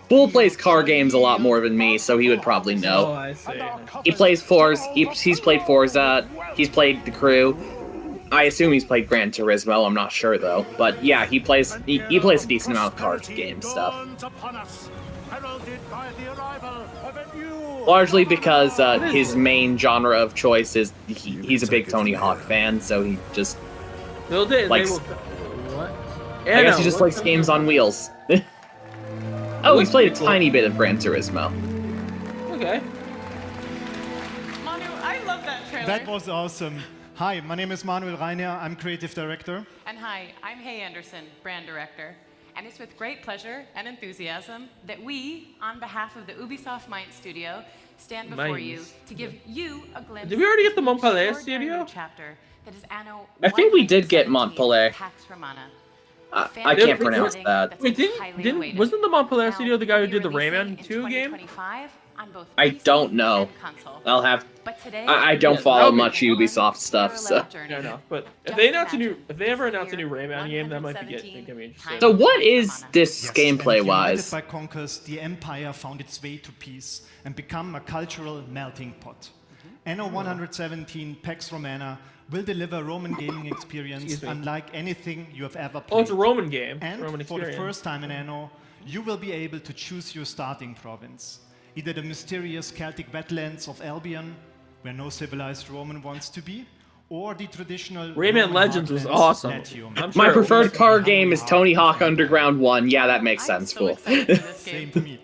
Fool plays car games a lot more than me, so he would probably know. Oh, I see. He plays Forza. He's played Forza. He's played the crew. I assume he's played Gran Turismo. I'm not sure though. But yeah, he plays a decent amount of car game stuff. Largely because his main genre of choice is he's a big Tony Hawk fan, so he just likes. What? I guess he just likes games on wheels. Oh, he's played a tiny bit of Gran Turismo. Okay. Manu, I love that trailer. That was awesome. Hi, my name is Manuel Reiner. I'm creative director. And hi, I'm Hay Anderson, brand director. And it's with great pleasure and enthusiasm that we, on behalf of the Ubisoft Mind Studio, stand before you to give you a glimpse. Did we already get the Montpellier studio? Chapter that is Anno I think we did get Montpellier. Pax Romana. I can't pronounce that. Wait, wasn't the Montpellier studio the guy who did the Rayman 2 game? on both I PC don't know. and console. I'll have. But today, I don't follow much Ubisoft stuff, so. Fair enough. But if they ever announce a new Rayman game, that might be interesting. So what is this Yes, gameplay and wise? united by conquers, the Empire found its way to peace and become a cultural melting pot. Anno 117 Pax Romana will deliver Roman gaming experience unlike anything you have ever played. Oh, it's a Roman game. And Roman for the experience. first time in Anno, you will be able to choose your starting province. Either the mysterious Celtic wetlands of Albion, where no civilized Roman wants to be, or the traditional Rayman Roman Legends was heartlands, awesome. Latium. My preferred car game is Tony Hawk Underground 1. Yeah, that makes sense. Cool. Same to me.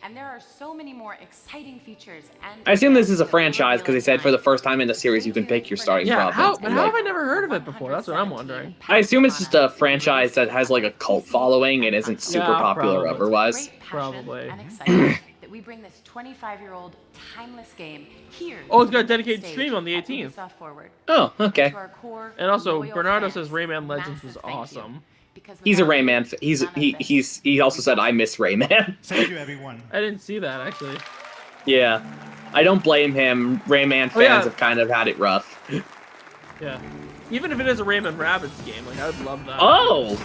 And there are so many more exciting features. And I assume this is a franchise because they said for the first time in the series you can pick your starting province. How have I never heard of it before? That's what I'm wondering. I assume it's just a franchise that has like a cult following and isn't super popular probably. otherwise. Probably. And excitement that we bring this 25-year-old timeless game here. Oh, it's got a dedicated stream on the 18th. Ubisoft Forward. Oh, okay. To our core, And also, loyal Bernardo fans, says Rayman Legends massive was thank you. awesome. Because He's a without Rayman. you, He also said I miss Rayman. Thank you, everyone. I didn't see that actually. Yeah, I don't blame him. Rayman fans have kind of had it rough. Yeah. Even if it is a Rayman Rabbids game, like I would love that. Oh,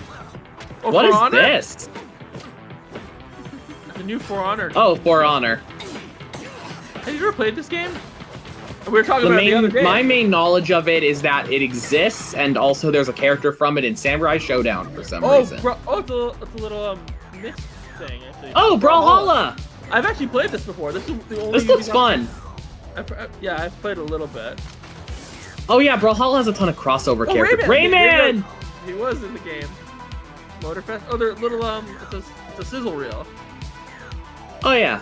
what For is Honor? this? The new For Honor. Oh, For Honor. Have you ever played this game? We were talking about it the other day. My main knowledge of it is that it exists, and also there's a character from it in Samurai Showdown for some reason. It's a little mixed thing actually. Oh, Brawlhalla! I've actually played this before. This is the only. This looks fun. Yeah, I've played a little bit. Oh yeah, Brawlhalla has a ton of crossover characters. Rayman! He was in the game. Motorfest. Oh, they're little it's a sizzle reel. Oh yeah,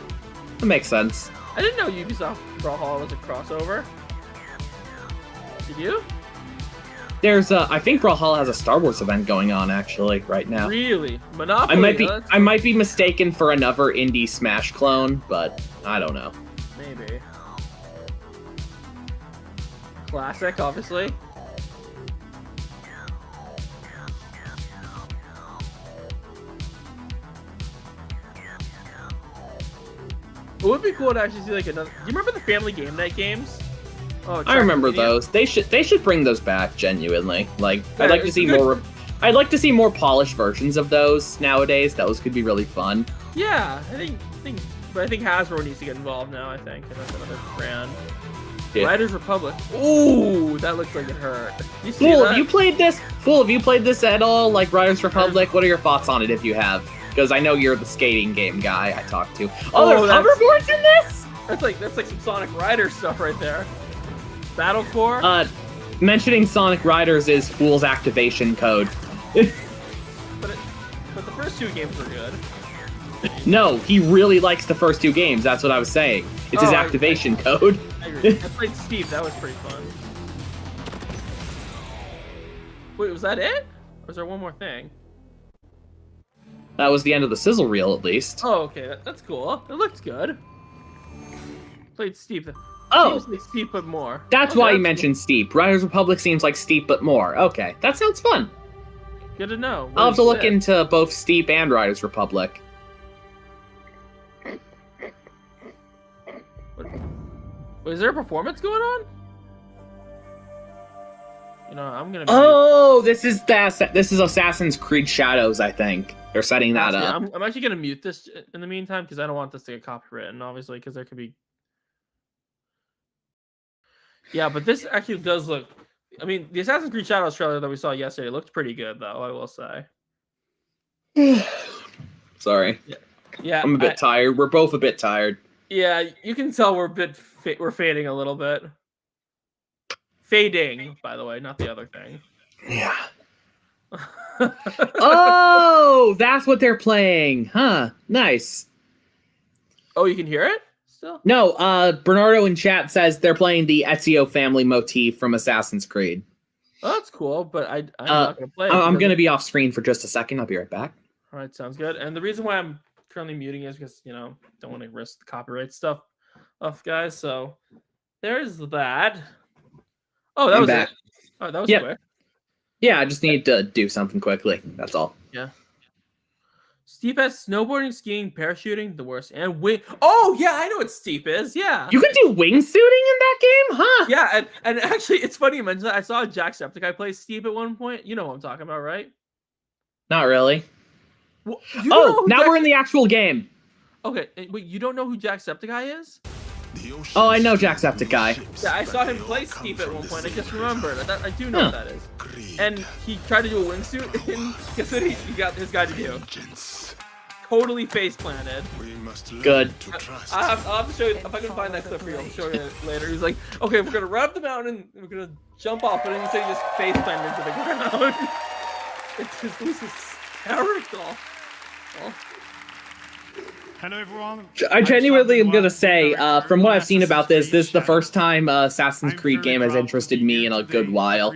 that makes sense. I didn't know Ubisoft Brawlhalla was a crossover. Did you? There's I think Brawlhalla has a Star Wars event going on actually right now. Really? Monopoly. I might be mistaken for another indie Smash clone, but I don't know. Maybe. Classic, obviously. It would be cool to actually see like another. Do you remember the Family Game Night games? Oh, I remember those. They should bring those back genuinely. Like I'd like to see more. I'd like to see more polished versions of those nowadays. Those could be really fun. Yeah, I think Hasbro needs to get involved now. I think, and that's another brand. Yeah. Riders Republic. Ooh, that looks like it hurt. You see Fool, that? have you played this? Fool, have you played this at all? Like Riders Republic? What are your thoughts on it if you have? Because I know you're the skating game guy I talked to. Oh, there's hoverboards in this? That's like some Sonic Riders stuff right there. Battle Core. Mentioning Sonic Riders is Fool's activation code. But the first two games were good. No, he really likes the first two games. That's what I was saying. It's his activation code. I agree. I played Steve. That was pretty fun. Wait, was that it? Or was there one more thing? That was the end of the sizzle reel, at least. Oh, okay. That's cool. It looked good. Played Steep. Oh! Seems like Steep, but more. That's Okay, why you cool. mentioned Steep. Riders Republic seems like Steep, but more. Okay, that sounds fun. Good to know. I'll have to look into both Steep and Riders Republic. Wait, is there a performance going on? You know, I'm gonna. Oh, this is Assassin's Creed Shadows, I think. They're setting that up. I'm actually gonna mute this in the meantime because I don't want this to get copywritten, obviously, because there could be. Yeah, but this actually does look. I mean, the Assassin's Creed Shadows trailer that we saw yesterday looked pretty good, though. I will say. Sorry. Yeah, I'm a bit tired. We're both a bit tired. Yeah, you can tell we're fading a little bit. Fading, by the way, not the other thing. Yeah. Oh, that's what they're playing, huh? Nice. Oh, you can hear it still? No, Bernardo in chat says they're playing the Ezio family motif from Assassin's Creed. Oh, that's cool, but I'm not gonna play it. I'm gonna be off screen for just a second. I'll be right back. All right, sounds good. And the reason why I'm currently muting is because don't want to risk the copyright stuff, guys. So there's that. Oh, that was back. it. Oh, that was Yep. quick. Yeah, I just need to do something quickly. That's all. Yeah. Steep has snowboarding, skiing, parachuting, the worst, and wing. Oh yeah, I know what steep is. Yeah, You can do wingsuiting in that game, huh? yeah, and actually, it's funny you mentioned that. I saw a Jacksepticeye play steep at one point. You know what I'm talking about, right? Not really. Well, you don't know Oh, who now we're in the actual game. Okay, wait, you don't know who Jacksepticeye is? Oh, I know Jacksepticeye. Yeah, I saw him play steep at one point. I just remembered. I do know what that is. And he tried to do a wingsuit, and guess what he got his guy to do? Totally face planted. Good. I'll have to show you, if I can find that clip for you, I'll show you later. He's like, okay, we're gonna run up the mountain, and we're gonna jump off, but instead he just face planted into the ground. It was hysterical. Oh. Hello, everyone. I genuinely am gonna say, from what I've seen about this is the first time Assassin's Creed game has interested me in a good while.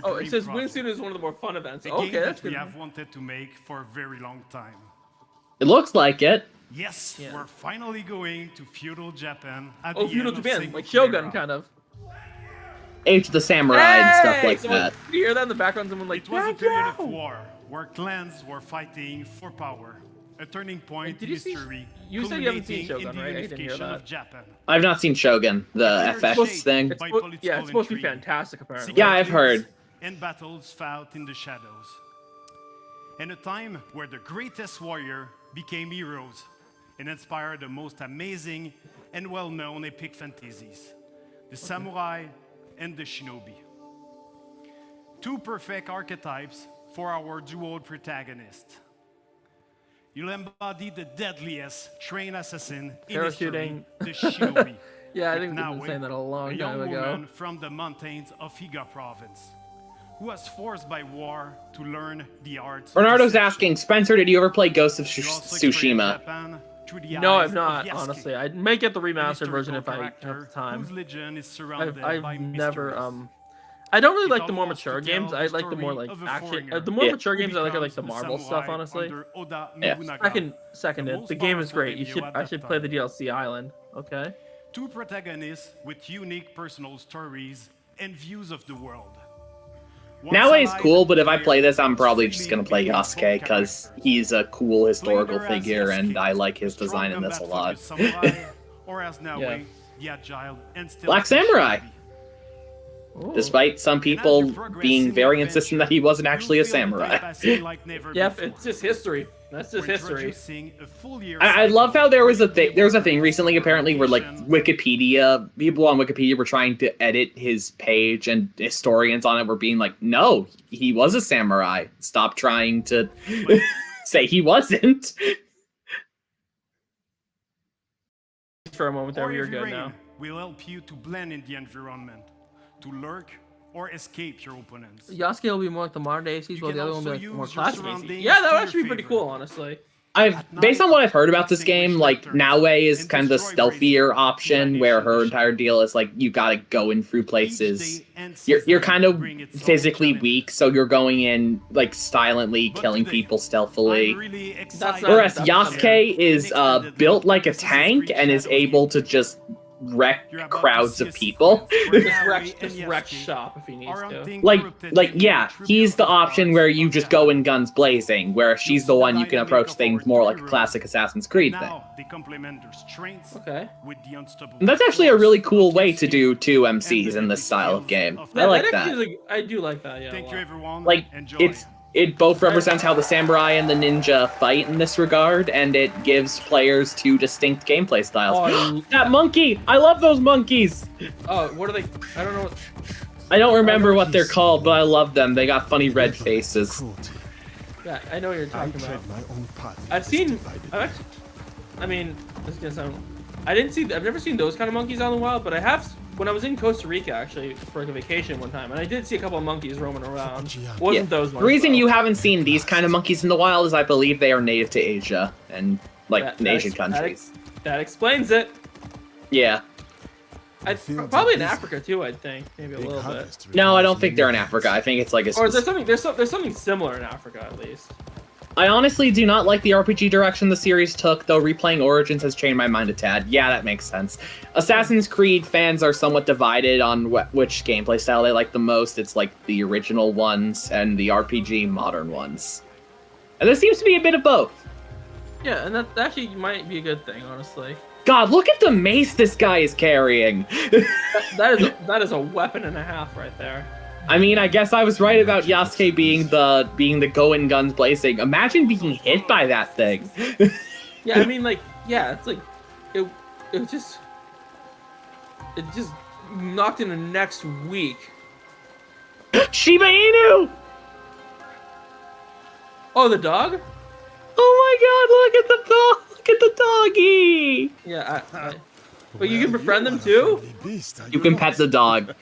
Oh, it says wingsuit is one of the more fun events. Okay, that's good. We have wanted to make for a very long time. It looks like it. Yes, we're finally going to feudal Japan. Oh, feudal Japan, like Shogun, kind of. Age of the Samurai and stuff like that. Did you hear that in the background? Someone like, it was a period of war where clans were fighting for power. A turning point in history. You said you haven't seen Shogun, right? I didn't hear that. I've not seen Shogun, the FX thing. Yeah, it's supposed to be fantastic, apparently. Yeah, I've heard. And battles fought in the shadows. In a time where the greatest warrior became heroes and inspired the most amazing and well-known epic fantasies. The samurai and the shinobi. Two perfect archetypes for our duo protagonist. You'll embody the deadliest trained assassin in history, the shinobi. Yeah, I think we've been saying that a long time ago. Woman from the mountains of Higa province, who was forced by war to learn the arts. Bernardo's asking, Spencer, did you ever play Ghost of Tsushima? No, I've not, honestly. I may get the remastered version if I have the time. I've never, I don't really like the more mature games. I like the more like action. The more mature games I like the Marvel stuff, honestly. Yeah. I can second it. The game is great. I should play the DLC Island. Okay. Two protagonists with unique personal stories and views of the world. Nowadays cool, but if I play this, I'm probably just gonna play Yasuke because he's a cool historical figure, and I like his design in this a lot. Black Samurai. Ooh. Despite some people being very insistent that he wasn't actually a samurai. Yep, it's just history. That's just history. I love how there was a thing recently apparently where like people on Wikipedia were trying to edit his page, and historians on it were being like, no, he was a samurai. Stop trying to say he wasn't. For a moment there, we are good now. Will help you to blend in the environment, to lurk or escape your opponents. Yasuke will be more like the modern day ACs, while the other one will be like more classic ACs. Yeah, that would actually be pretty cool, honestly. Based on what I've heard about this game, like Naoe is kind of the stealthier option, where her entire deal is like you gotta go in through places. You're kind of physically weak, so you're going in like silently, killing people stealthily. Whereas Yasuke is built like a tank and is able to just wreck crowds of people. just wreck shop if he needs to. Like yeah, he's the option where you just go in guns blazing, where she's the one you can approach things more like a classic Assassin's Creed thing. Okay. And that's actually a really cool way to do two MCs in this style of game. I like that. I do like that, yeah. Thank you, everyone. Like, it both represents how the samurai and the ninja fight in this regard, and it gives players two distinct gameplay styles. Oh, that monkey! I love those monkeys! Oh, what are they? I don't know what... I don't remember what they're called, but I love them. They got funny red faces. Yeah, I know what you're talking about. I've never seen those kind of monkeys out in the wild, but I have... When I was in Costa Rica, actually, for like a vacation one time, and I did see a couple of monkeys roaming around. Wasn't those ones? The reason you haven't seen these kind of monkeys in the wild is I believe they are native to Asia, and, like, Asian countries. That explains it. Yeah. Probably in Africa, too, I think. Maybe a little bit. No, I don't think they're in Africa. I think it's like a... Or there's something similar in Africa, at least. I honestly do not like the RPG direction the series took, though replaying Origins has changed my mind a tad. Yeah, that makes sense. Assassin's Creed fans are somewhat divided on which gameplay style they like the most. It's like the original ones and the RPG modern ones. And there seems to be a bit of both. Yeah, and that actually might be a good thing, honestly. God, look at the mace this guy is carrying. that is a weapon and a half right there. I mean, I guess I was right about Yasuke being the going guns blazing. Imagine being hit by that thing. Yeah, I mean, like, yeah, it's like it just knocked into next week. Shiba Inu! Oh, the dog? Oh my God! Look at the dog! Look at the doggy! Yeah, but you can befriend them too. You can pet the dog.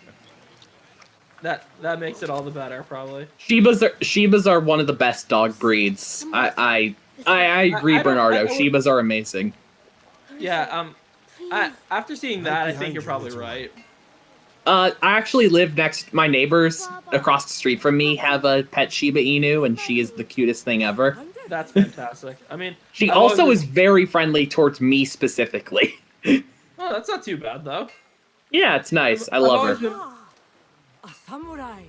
That makes it all the better, probably. Shibas are one of the best dog breeds. I agree, Bernardo. Shibas are amazing. Yeah. After seeing that, I think you're probably right. I actually live next. My neighbors across the street from me have a pet Shiba Inu, and she is the cutest thing ever. That's fantastic. I mean, she also is very friendly towards me specifically. Oh, that's not too bad though. Yeah, it's nice. I love her. A samurai,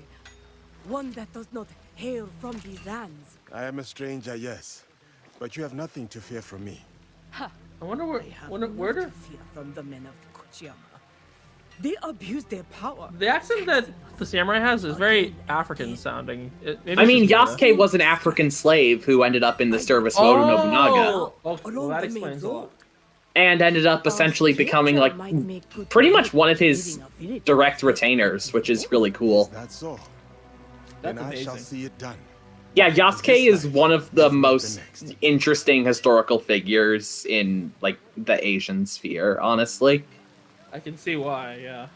one that does not hail from these lands. I am a stranger, yes, but you have nothing to fear from me. Ha! I wonder where to fear from the men of Kochiyama. They abuse their power. The accent that the samurai has is very African sounding. I mean, Yasuke was an African slave who ended up in the service mode of Nobunaga. Well, that explains a lot. And ended up essentially becoming like pretty much one of his direct retainers, which is really cool. That's all. Then I shall see it done. Yeah, Yasuke is one of the most interesting historical figures in like the Asian sphere, honestly. I can see why, yeah.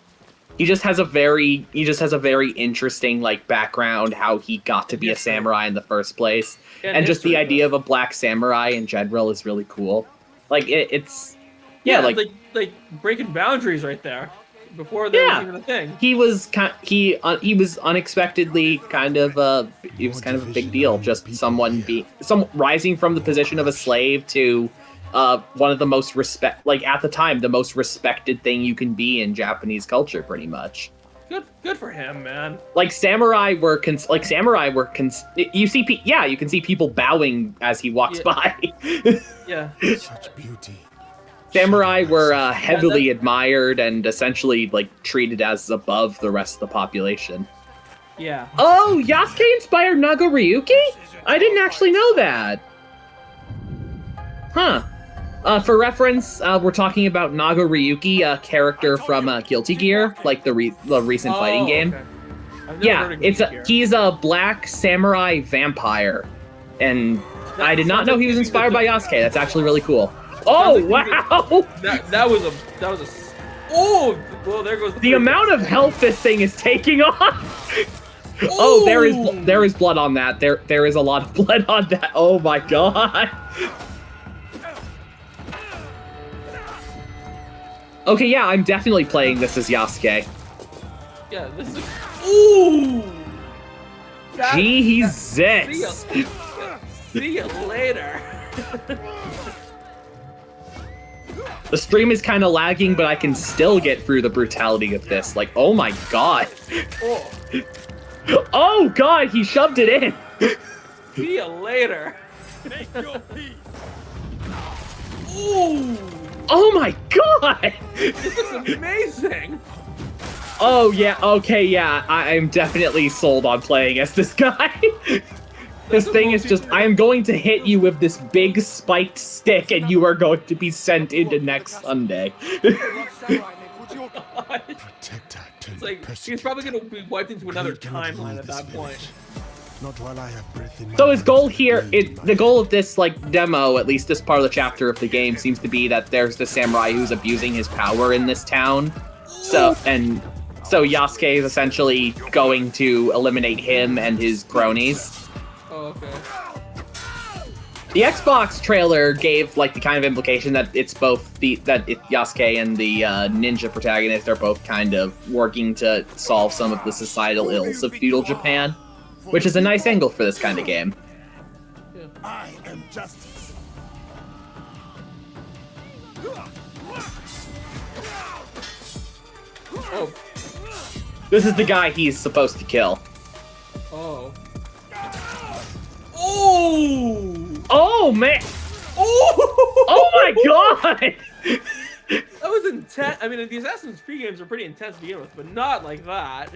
He just has a very interesting like background, how he got to be a samurai in the first place. And just the idea of a black samurai in general is really cool. Like it's like breaking boundaries right there before there was even a thing. He was unexpectedly kind of a big deal. Just someone rising from the position of a slave to one of the most at the time the most respected thing you can be in Japanese culture, pretty much. Good for him, man. Like samurai were you can see people bowing as he walks by. Yeah. Such beauty. Samurai were heavily admired and essentially like treated as above the rest of the population. Yeah. Oh, Yasuke inspired Nago Ryuki? I didn't actually know that. Huh. For reference, we're talking about Nago Ryuki, a character from Guilty Gear, like the recent fighting game. Okay. Yeah, he's a black samurai vampire, and I did not know he was inspired by Yasuke. That's actually really cool. Oh wow! That was a oh well, there goes the amount of health this thing is taking off. Oh, there is blood on that. There is a lot of blood on that. Oh my god. Okay, yeah, I'm definitely playing this as Yasuke. Yeah, this is ooh. Jesus. See you later. The stream is kind of lagging, but I can still get through the brutality of this. Like, oh my god. Oh. Oh god, he shoved it in. See you later. Make your peace. Ooh. Oh my god. This is amazing. Oh yeah, okay, yeah. I'm definitely sold on playing as this guy. This thing is just, I am going to hit you with this big spiked stick and you are going to be sent into next Sunday. It's like, he's probably going to be wiped into another timeline at that point. Not while I have breath in my So his goal here, the goal of this like demo, at least this part of the chapter of the game, seems to be that there's the samurai who's abusing his power in this town. So Yasuke is essentially going to eliminate him and his cronies. Oh, okay. The Xbox trailer gave like the kind of implication that it's both Yasuke and the ninja protagonist are both kind of working to solve some of the societal ills of feudal Japan, which is a nice angle for this kind of game. Yeah. I am justice. Oh. This is the guy he's supposed to kill. Oh. Oh! Oh man! Oh my god! That was intense. I mean, the Assassin's Creed games are pretty intense to begin with, but not like that.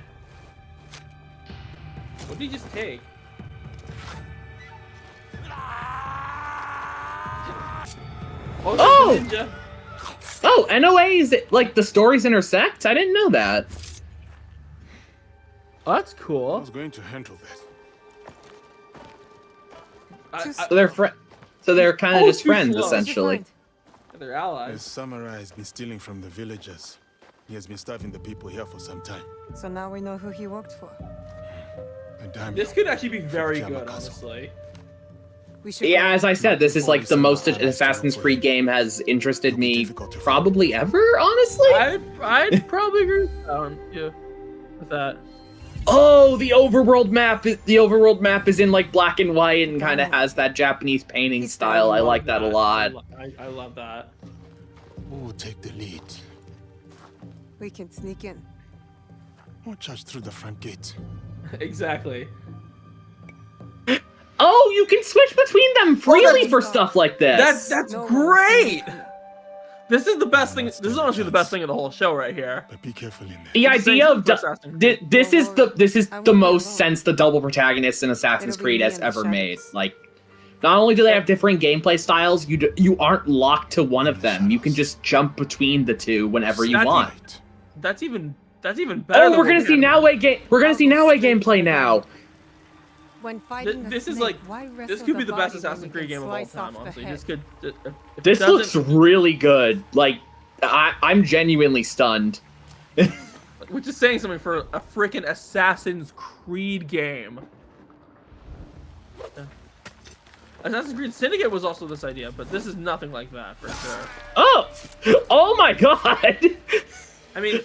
What did he just take? Oh! Ninja. Oh, NOA is like the stories intersect? I didn't know that. Oh, that's cool. I was going to handle that. So they're kind of just friends, essentially. They're allies. The samurai has been stealing from the villagers. He has been starving the people here for some time. So now we know who he worked for. This could actually be very good, honestly. Yeah, as I said, this is like the most an Assassin's Creed game has interested me probably ever, honestly. I'd probably agree with that. Oh, the overworld map is in like black and white and kind of has that Japanese painting style. I like that a lot. I love that. Who will take the lead? We can sneak in. Or charge through the front gate. Exactly. Oh, you can switch between them freely for stuff like this. That's great. This is the best thing. This is honestly the best thing of the whole show right here. But be careful in there. The idea of this is the most sense the double protagonists in Assassin's Creed has ever made. Like, not only do they have different gameplay styles, you aren't locked to one of them. You can just jump between the two whenever you want. That's even better. Oh, we're gonna see Naue gameplay now. When fighting this is like this could be the best Assassin's Creed game of all time. Honestly, This looks really good. Like, I'm genuinely stunned. Which is saying something for a freaking Assassin's Creed game. Assassin's Creed Syndicate was also this idea, but this is nothing like that for sure. Oh my god! I mean,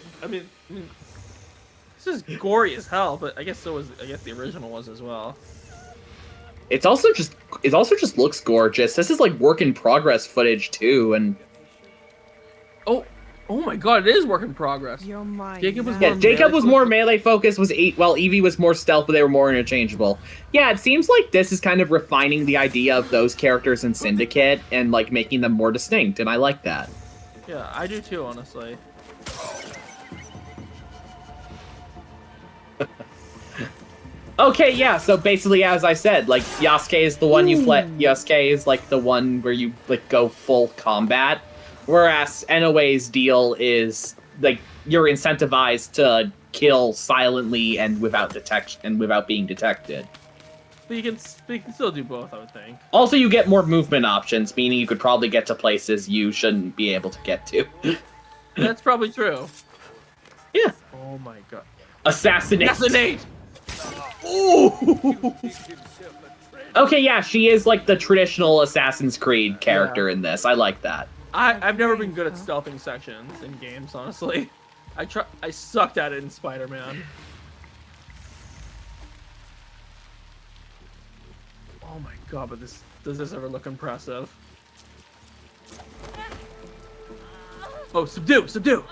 this is gory as hell, but I guess the original was as well. It also just looks gorgeous. This is like work in progress footage too, and oh my god, it is work in progress. Jacob was more melee focused, while Evie was more stealth, but they were more interchangeable. Yeah, it seems like this is kind of refining the idea of those characters in Syndicate and like making them more distinct, and I like that. Yeah, I do too, honestly. Okay, yeah, so basically, as I said, like, Yasuke is the one you play. Yasuke is, like, the one where you, like, go full combat. Whereas NOA's deal is, like, you're incentivized to kill silently and without detection and without being detected. But you can still do both, I would think. Also, you get more movement options, meaning you could probably get to places you shouldn't be able to get to. That's probably true. Yeah. Oh my god. Assassinate! Assassinate! Ooh! Okay, yeah, she is like the traditional Assassin's Creed character in this. I like that. I've never been good at stealthing sections in games, honestly. I sucked at it in Spider-Man. Oh my god, but does this ever look impressive? Oh, subdue! Subdue!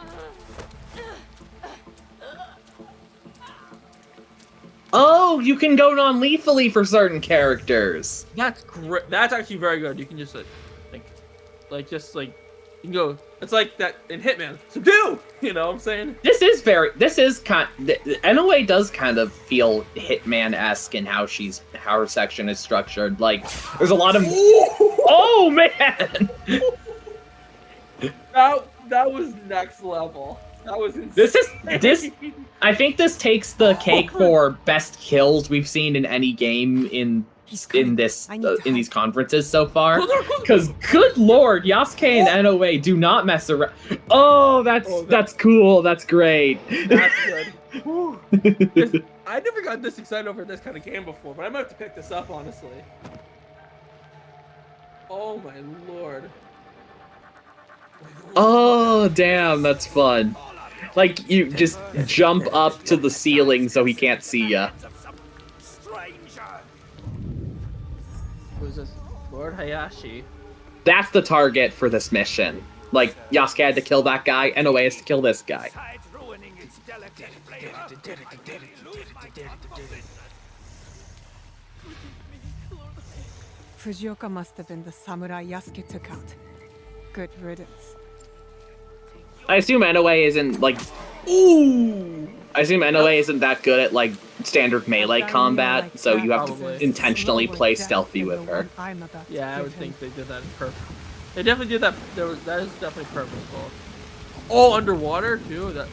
Oh, you can go non-lethally for certain characters. That's great. That's actually very good. You can just you can go. It's like that in Hitman. Subdue. You know what I'm saying? NOA does kind of feel Hitman-esque in how her section is structured. Like, there's a lot of. Oh man! That was next level. That was insane. I think this takes the cake for best kills we've seen in any game in these conferences so far. Because good lord, Yasuke and NOA do not mess around. Oh, that's cool. That's great. That's good. I never got this excited over this kind of game before, but I might have to pick this up, honestly. Oh my lord. Oh damn, that's fun. Like, you just jump up to the ceiling so he can't see ya. Who's this? Lord Hayashi. That's the target for this mission. Like, Yasuke had to kill that guy, NOA has to kill this guy. Fujioka must have been the samurai Yasuke took out. Good riddance. I assume Inoue isn't like. Ooh. I assume Inoue isn't that good at like standard melee combat, so you have to intentionally play stealthy with her. Yeah, I would think they did that in purpose. They definitely did that. That is definitely purposeful. Oh, underwater too. That.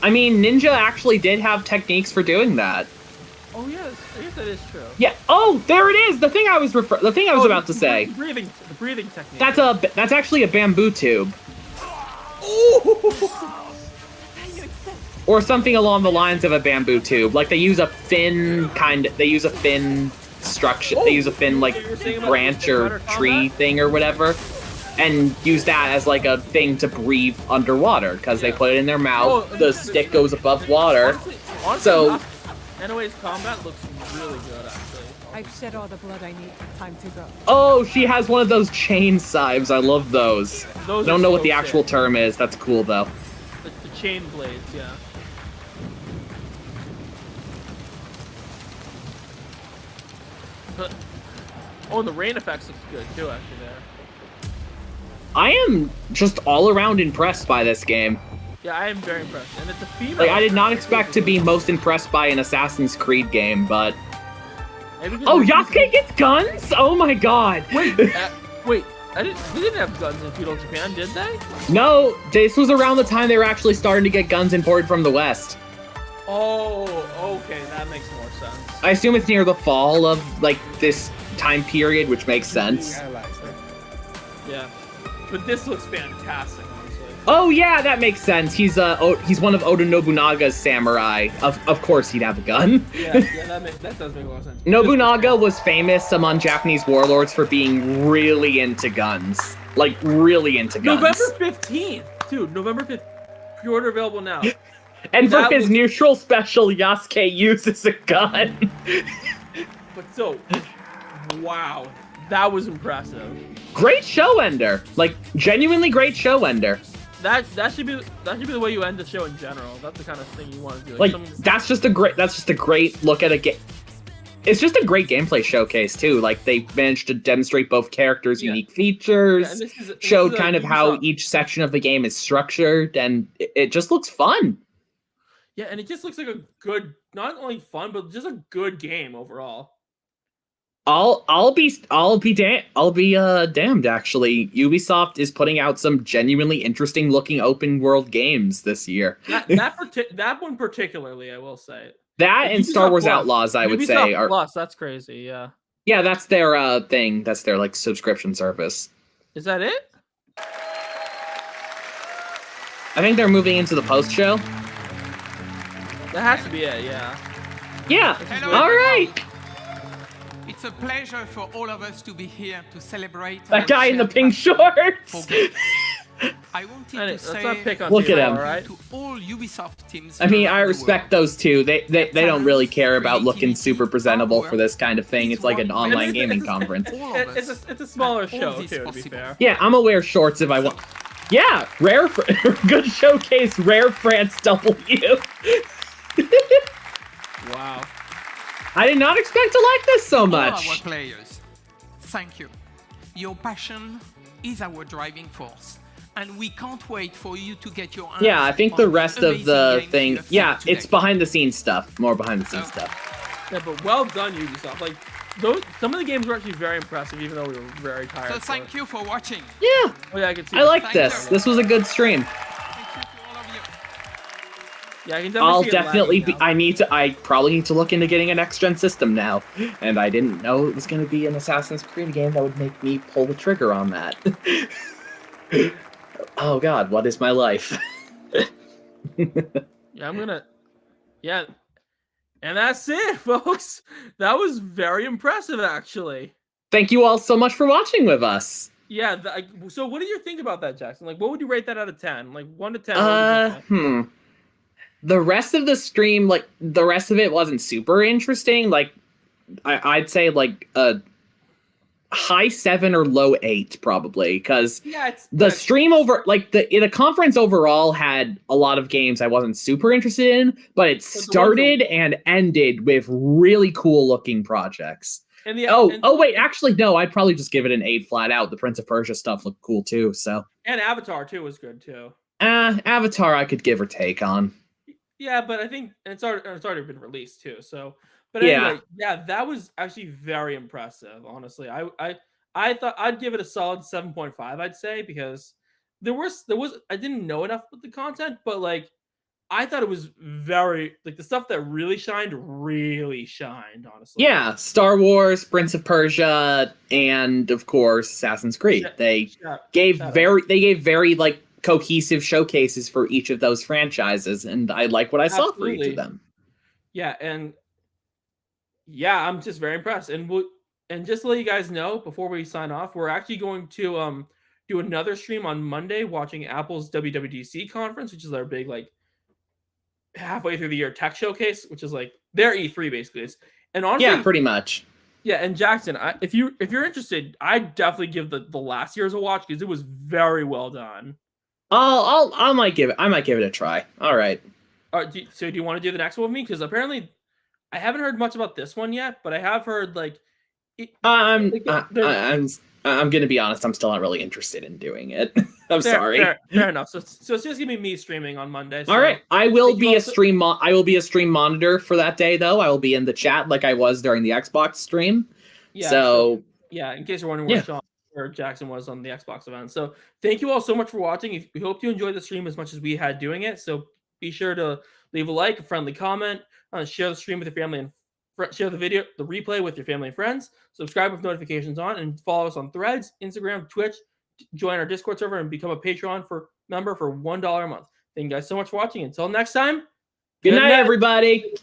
I mean, Ninja actually did have techniques for doing that. Oh yes, I guess that is true. Yeah. Oh, there it is. The thing I was about to say. The breathing technique. That's actually a bamboo tube. Ooh. Or something along the lines of a bamboo tube. Like they use a fin structure. They use a fin like branch or tree thing or whatever, and use that as like a thing to breathe underwater because they put it in their mouth. The stick goes above water. Honestly, So Inoue's combat looks really good, actually. I've shed all the blood I need. Time to go. oh, she has one of those chain scythes. I love those. I don't know what the actual term is. That's cool though. The chain blades, yeah. But, oh, and the rain effects look good too, actually. There. I am just all around impressed by this game. Yeah, I am very impressed, and it's a female. Like I did not expect to be most impressed by an Assassin's Creed game, but. Oh, Yasuke gets guns! Oh my god! Wait, wait. They didn't have guns in feudal Japan, did they? No, this was around the time they were actually starting to get guns imported from the West. Oh, okay, that makes more sense. I assume it's near the fall of like this time period, which makes sense. Yeah, but this looks fantastic, honestly. Oh yeah, that makes sense. He's one of Oda Nobunaga's samurai. Of course, he'd have a gun. Yeah, that does make a lot of sense. Nobunaga was famous among Japanese warlords for being really into guns. Like, really into guns. November 15th! Dude, November 5th. Pre-order available now. And for his neutral special, Yasuke uses a gun. But so, wow. That was impressive. Great show ender. Like, genuinely great show ender. That should be the way you end the show in general. That's the kind of thing you want to do. Like that's just a great look at a game. It's just a great gameplay showcase too. Like they managed to demonstrate both characters' unique features, showed kind of how each section of the game is structured, and it just looks fun. Yeah, and it just looks like a good, not only fun, but just a good game overall. I'll be damned. Actually, Ubisoft is putting out some genuinely interesting looking open world games this year. That one particularly, I will say. That and Star Wars Outlaws, I would say, are Plus. That's crazy. Yeah. Yeah, that's their thing. That's their like subscription service. Is that it? I think they're moving into the post show. That has to be it. Yeah. Yeah. Hello, all right. It's a pleasure for all of us to be here to celebrate that guy in the pink shorts. I wanted to say look at him. To all Ubisoft teams. I mean, I respect those two. They don't really care about looking super presentable for this kind of thing. It's like an online gaming conference. It's a smaller show too, to be fair. Yeah, I'm gonna wear shorts if I want. Yeah, good showcase. Rare France W. Wow. I did not expect to like this so much. All our players, thank you. Your passion is our driving force, and we can't wait for you to get your hands. Yeah, I think the rest of the thing. Yeah, it's behind the scenes stuff. More behind the scenes stuff. Yeah, but well done, Ubisoft. Like some of the games were actually very impressive, even though we were very tired. So thank you for watching. Yeah. Oh yeah, I can see. I like this. This was a good stream. Yeah, I can definitely be. I probably need to look into getting a next-gen system now, and I didn't know it was going to be an Assassin's Creed game that would make me pull the trigger on that. Oh God, what is my life? Yeah, and that's it, folks. That was very impressive, actually. Thank you all so much for watching with us. Yeah. So, what do you think about that, Jackson? Like, what would you rate that out of 10? Like 1 to 10. The rest of the stream, like, the rest of it wasn't super interesting. Like, I'd say, like, a high 7 or low 8, probably. Because the stream the conference overall had a lot of games I wasn't super interested in, but it started and ended with really cool-looking projects. And the wait, actually no, I'd probably just give it an 8 flat out. The Prince of Persia stuff looked cool too, so. And Avatar too was good too. Avatar I could give or take on. Yeah, but I think it's already been released too. So, but anyway, yeah, that was actually very impressive. Honestly, I thought I'd give it a solid 7.5. I'd say because there was I didn't know enough about the content, but like I thought it was very like the stuff that really shined. Honestly. Yeah, Star Wars, Prince of Persia, and of course Assassin's Creed. They gave very like cohesive showcases for each of those franchises, and I like what I saw for each of them. Yeah, and yeah, I'm just very impressed. And just to let you guys know before we sign off, we're actually going to do another stream on Monday watching Apple's WWDC conference, which is their big like halfway through the year tech showcase, which is like their E3 basically is. And honestly, yeah, pretty much. Yeah, and Jackson, if you're interested, I'd definitely give the last year's a watch because it was very well done. I might give it a try. All right. So do you want to do the next one with me? Because apparently, I haven't heard much about this one yet, but I have heard like. I'm gonna be honest. I'm still not really interested in doing it. I'm sorry. Fair enough. So it's just gonna be me streaming on Monday. So all right. I will be a stream. I will be a stream monitor for that day, though. I will be in the chat like I was during the Xbox stream. Yeah. So yeah, in case you're wondering where Sean or Jackson was on the Xbox event. So thank you all so much for watching. We hope you enjoyed the stream as much as we had doing it. So be sure to leave a like, a friendly comment, share the stream with your family, and share the replay with your family and friends. Subscribe with notifications on, and follow us on Threads, Instagram, Twitch. Join our Discord server and become a Patreon member for $1 a month. Thank you guys so much for watching. Until next time. Good night, everybody.